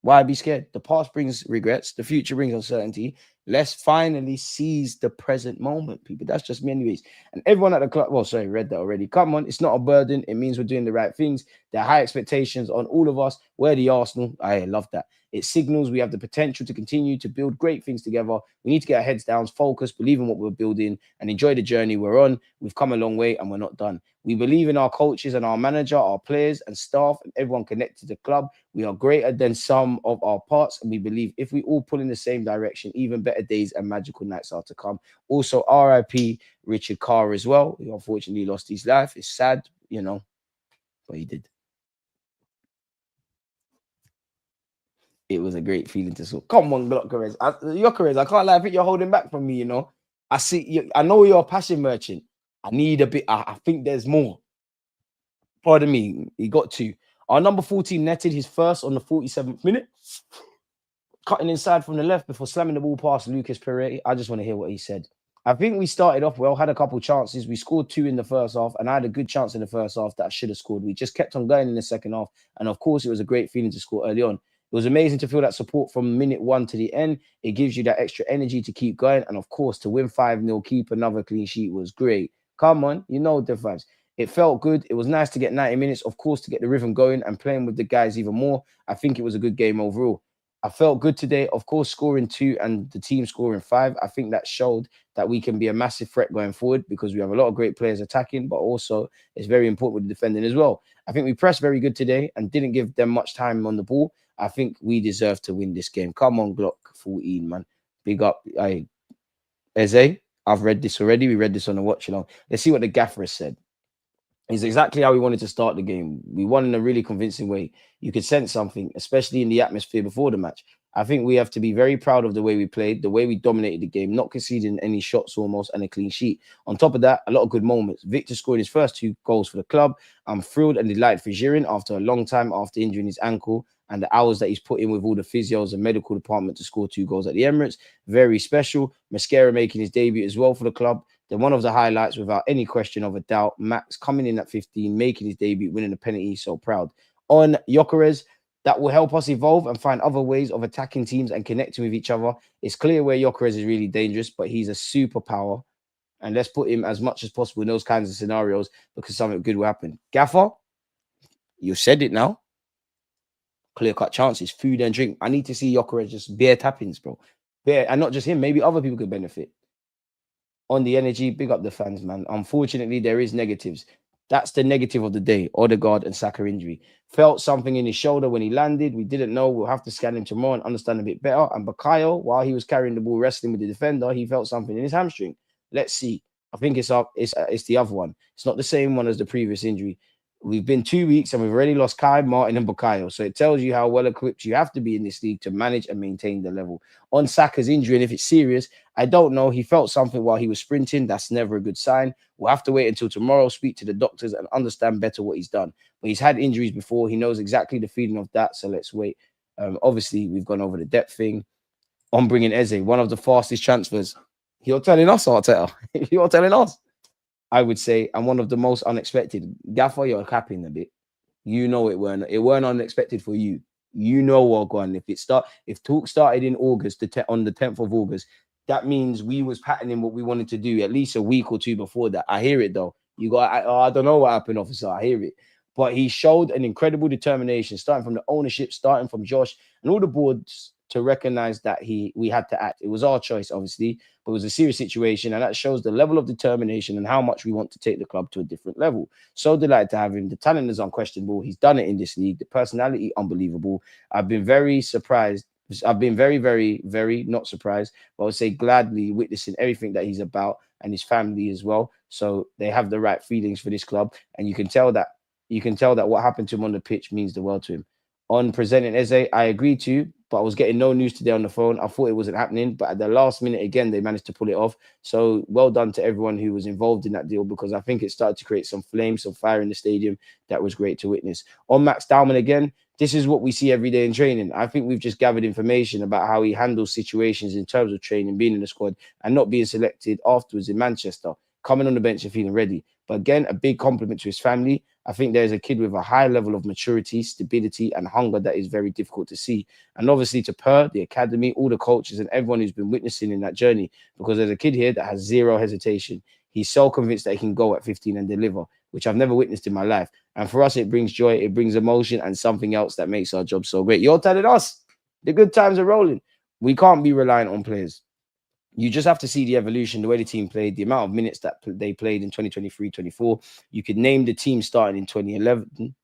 Why be scared? The past brings regrets. The future brings uncertainty. Let's finally seize the present moment, people. That's just me anyways. And everyone at the club, read that already. Come on, it's not a burden. It means we're doing the right things. There are high expectations on all of us. We're the Arsenal. I love that. It signals we have the potential to continue to build great things together. We need to get our heads down, focus, believe in what we're building, and enjoy the journey we're on. We've come a long way, and we're not done. We believe in our coaches and our manager, our players and staff, and everyone connected to the club. We are greater than some of our parts, and we believe if we all pull in the same direction, even better days and magical nights are to come. Also, RIP Richard Carr as well. He unfortunately lost his life. It's sad, but he did. It was a great feeling to see. Come on, Gyökeres. Gyökeres, I can't lie. I think you're holding back from me, I see you. I know you're a passion merchant. I need a bit. I think there's more. Pardon me. He got 2. Our number 14 netted his first on the 47th minute. Cutting inside from the left before slamming the ball past Lucas Perez. I just want to hear what he said. I think we started off well, had a couple chances. We scored 2 in the first half, and I had a good chance in the first half that I should have scored. We just kept on going in the second half, and of course, it was a great feeling to score early on. It was amazing to feel that support from minute 1 to the end. It gives you that extra energy to keep going, and of course, to win 5-0, keep another clean sheet was great. Come on, the vibes. It felt good. It was nice to get 90 minutes, of course, to get the rhythm going and playing with the guys even more. I think it was a good game overall. I felt good today, of course, scoring 2 and the team scoring 5. I think that showed that we can be a massive threat going forward because we have a lot of great players attacking, but also it's very important with the defending as well. I think we pressed very good today and didn't give them much time on the ball. I think we deserve to win this game. Come on, Glock 14, man. Big up. Eze, I've read this already. We read this on the watch along. Let's see what the Gyökeres said. It's exactly how we wanted to start the game. We won in a really convincing way. You could sense something, especially in the atmosphere before the match. I think we have to be very proud of the way we played, the way we dominated the game, not conceding any shots almost, and a clean sheet. On top of that, a lot of good moments. Victor scored his first 2 goals for the club. I'm thrilled and delighted for Giroud after a long time after injuring his ankle and the hours that he's put in with all the physios and medical department to score 2 goals at the Emirates. Very special. Mascara making his debut as well for the club. Then one of the highlights, without any question of a doubt, Max coming in at 15, making his debut, winning the penalty. So proud. On Gyökeres, that will help us evolve and find other ways of attacking teams and connecting with each other. It's clear where Gyökeres is really dangerous, but he's a superpower. And let's put him as much as possible in those kinds of scenarios because something good will happen. Gaffer, you said it now. Clear-cut chances, food and drink. I need to see Gyökeres just bare tappings, bro. Bare, and not just him. Maybe other people could benefit. On the energy, big up the fans, man. Unfortunately, there is negatives. That's the negative of the day. Odegaard and Saka injury. Felt something in his shoulder when he landed. We didn't know. We'll have to scan him tomorrow and understand a bit better. And Bakayo, while he was carrying the ball, wrestling with the defender, he felt something in his hamstring. Let's see. I think it's up. It's the other one. It's not the same one as the previous injury. We've been 2 weeks and we've already lost Kai, Martin, and Bakayo. So it tells you how well equipped you have to be in this league to manage and maintain the level. On Saka's injury, and if it's serious, I don't know. He felt something while he was sprinting. That's never a good sign. We'll have to wait until tomorrow, speak to the doctors, and understand better what he's done. But he's had injuries before. He knows exactly the feeling of that. So let's wait. Obviously, we've gone over the depth thing. On bringing Eze, one of the fastest transfers. You're telling us, Arteta. You're telling us. I would say, and one of the most unexpected. Gaffer, you're capping a bit. You know it weren't unexpected for you. You know what going. If talk started in August, on the 10th of August, that means we was patterning what we wanted to do at least a week or two before that. I hear it though. I don't know what happened, officer. I hear it. But he showed an incredible determination, starting from the ownership, starting from Josh and all the boards to recognize that we had to act. It was our choice, obviously, but it was a serious situation, and that shows the level of determination and how much we want to take the club to a different level. So delighted to have him. The talent is unquestionable. He's done it in this league. The personality, unbelievable. I've been very surprised. I've been very, very, very not surprised, but I would say gladly witnessing everything that he's about and his family as well. So they have the right feelings for this club, and you can tell that what happened to him on the pitch means the world to him. On presenting Eze, I agree to, but I was getting no news today on the phone. I thought it wasn't happening, but at the last minute, again, they managed to pull it off. So well done to everyone who was involved in that deal, because I think it started to create some flame, some fire in the stadium. That was great to witness. On Max Dalman again, this is what we see every day in training. I think we've just gathered information about how he handles situations in terms of training, being in the squad, and not being selected afterwards in Manchester, coming on the bench and feeling ready. But again, a big compliment to his family. I think there's a kid with a high level of maturity, stability, and hunger that is very difficult to see. And obviously to the academy, all the coaches, and everyone who's been witnessing in that journey, because there's a kid here that has zero hesitation. He's so convinced that he can go at 15 and deliver, which I've never witnessed in my life. And for us, it brings joy, it brings emotion, and something else that makes our job so great. You're telling us the good times are rolling. We can't be reliant on players. You just have to see the evolution, the way the team played, the amount of minutes that they played in 2023-24. You could name the team starting in 2011.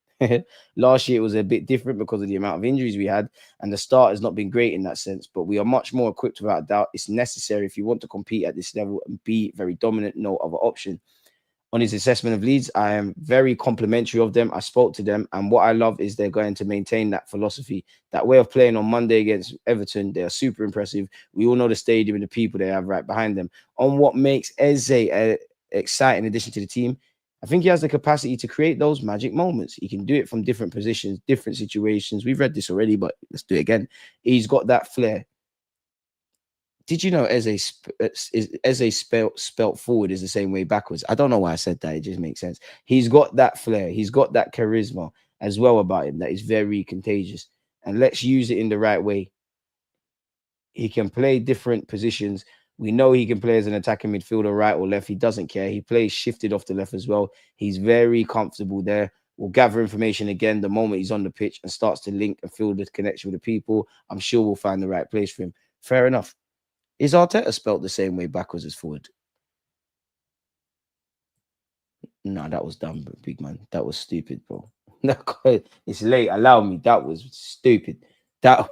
Last year, it was a bit different because of the amount of injuries we had, and the start has not been great in that sense. But we are much more equipped without a doubt. It's necessary if you want to compete at this level and be very dominant, no other option. On his assessment of Leeds, I am very complimentary of them. I spoke to them, and what I love is they're going to maintain that philosophy, that way of playing on Monday against Everton. They are super impressive. We all know the stadium and the people they have right behind them. On what makes Eze an exciting addition to the team, I think he has the capacity to create those magic moments. He can do it from different positions, different situations. We've read this already, but let's do it again. He's got that flair. Did you know Eze spelt forward is the same way backwards? I don't know why I said that. It just makes sense. He's got that flair. He's got that charisma as well about him that is very contagious. And let's use it in the right way. He can play different positions. We know he can play as an attacking midfielder, right or left. He doesn't care. He plays shifted off the left as well. He's very comfortable there. We'll gather information again the moment he's on the pitch and starts to link and feel the connection with the people. I'm sure we'll find the right place for him. Fair enough. Is Arteta spelt the same way backwards as forward? No, that was dumb, big man. That was stupid, bro. It's late. Allow me. That was stupid. That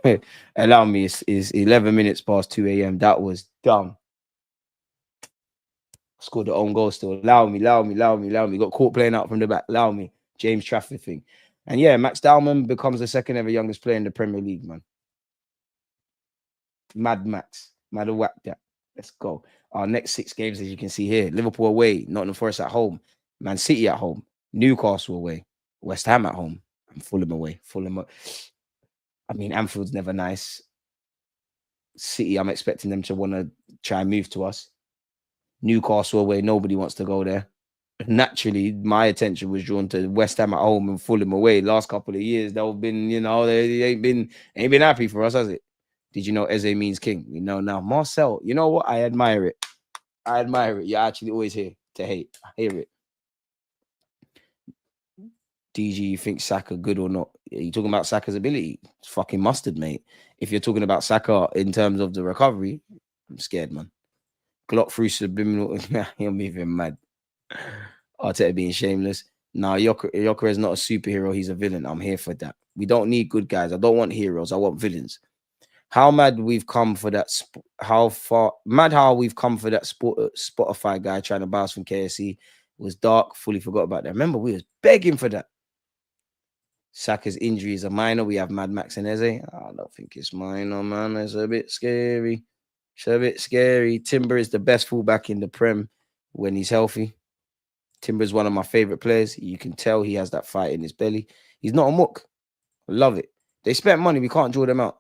allow me. It's 11 minutes past 2 a.m. That was dumb. Scored the own goal still. Allow me. Got caught playing out from the back. Allow me. James Trafford thing. And yeah, Max Dalman becomes the second ever youngest player in the Premier League, man. Mad Max. Mad whack that. Let's go. Our next 6 games, as you can see here: Liverpool away, Nottingham Forest at home, Man City at home, Newcastle away, West Ham at home, and Fulham away. I mean, Anfield's never nice. City, I'm expecting them to want to try and move to us. Newcastle away, nobody wants to go there. Naturally, my attention was drawn to West Ham at home and Fulham away. Last couple of years, they've been, they ain't been happy for us, has it? Did you know Eze means king? We know now. Marcel, you know what? I admire it. You're actually always here to hate. I hear it. DG, you think Saka good or not? Are you talking about Saka's ability? It's fucking mustard, mate. If you're talking about Saka in terms of the recovery, I'm scared, man. Glock through subliminal. You're moving mad. Arteta being shameless. Now, Gyökeres is not a superhero. He's a villain. I'm here for that. We don't need good guys. I don't want heroes. I want villains. How mad we've come for that. How we've come for that Spotify guy trying to bounce from KSC. It was dark. Fully forgot about that. Remember, we was begging for that. Saka's injury is a minor. We have Mad Max and Eze. I don't think it's minor, man. It's a bit scary. Timber is the best fullback in the Prem when he's healthy. Timber is one of my favorite players. You can tell he has that fight in his belly. He's not a muck. I love it. They spent money. We can't draw them out.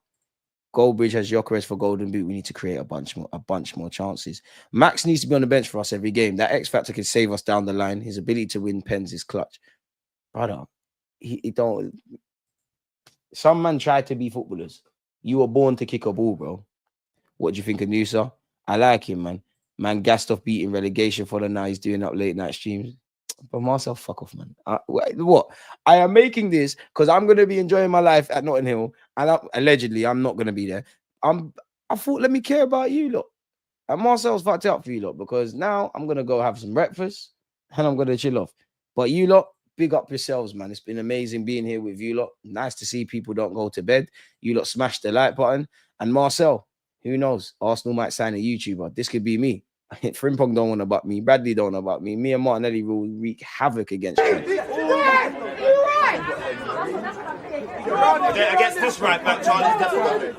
Goldbridge has Gyökeres for Golden Boot. We need to create a bunch more chances. Max needs to be on the bench for us every game. That X factor can save us down the line. His ability to win pens is clutch. Brother, he don't. Some man tried to be footballers. You were born to kick a ball, bro. What do you think of Nusa? I like him, man. Man gassed off beating relegation for the now. He's doing up late night streams. But Marcel, fuck off, man. What? I am making this because I'm going to be enjoying my life at Notting Hill. And allegedly, I'm not going to be there. I thought, let me care about you, lot. And Marcel's fucked up for you, lot, because now I'm going to go have some breakfast and I'm going to chill off. But you lot, big up yourselves, man. It's been amazing being here with you lot. Nice to see people don't go to bed. You lot smash the like button. And Marcel, who knows? Arsenal might sign a YouTuber. This could be me. Frimpong don't want to butt me. Bradley don't know about me. Me and Martinelli will wreak havoc against you. Against this right back, Charlie.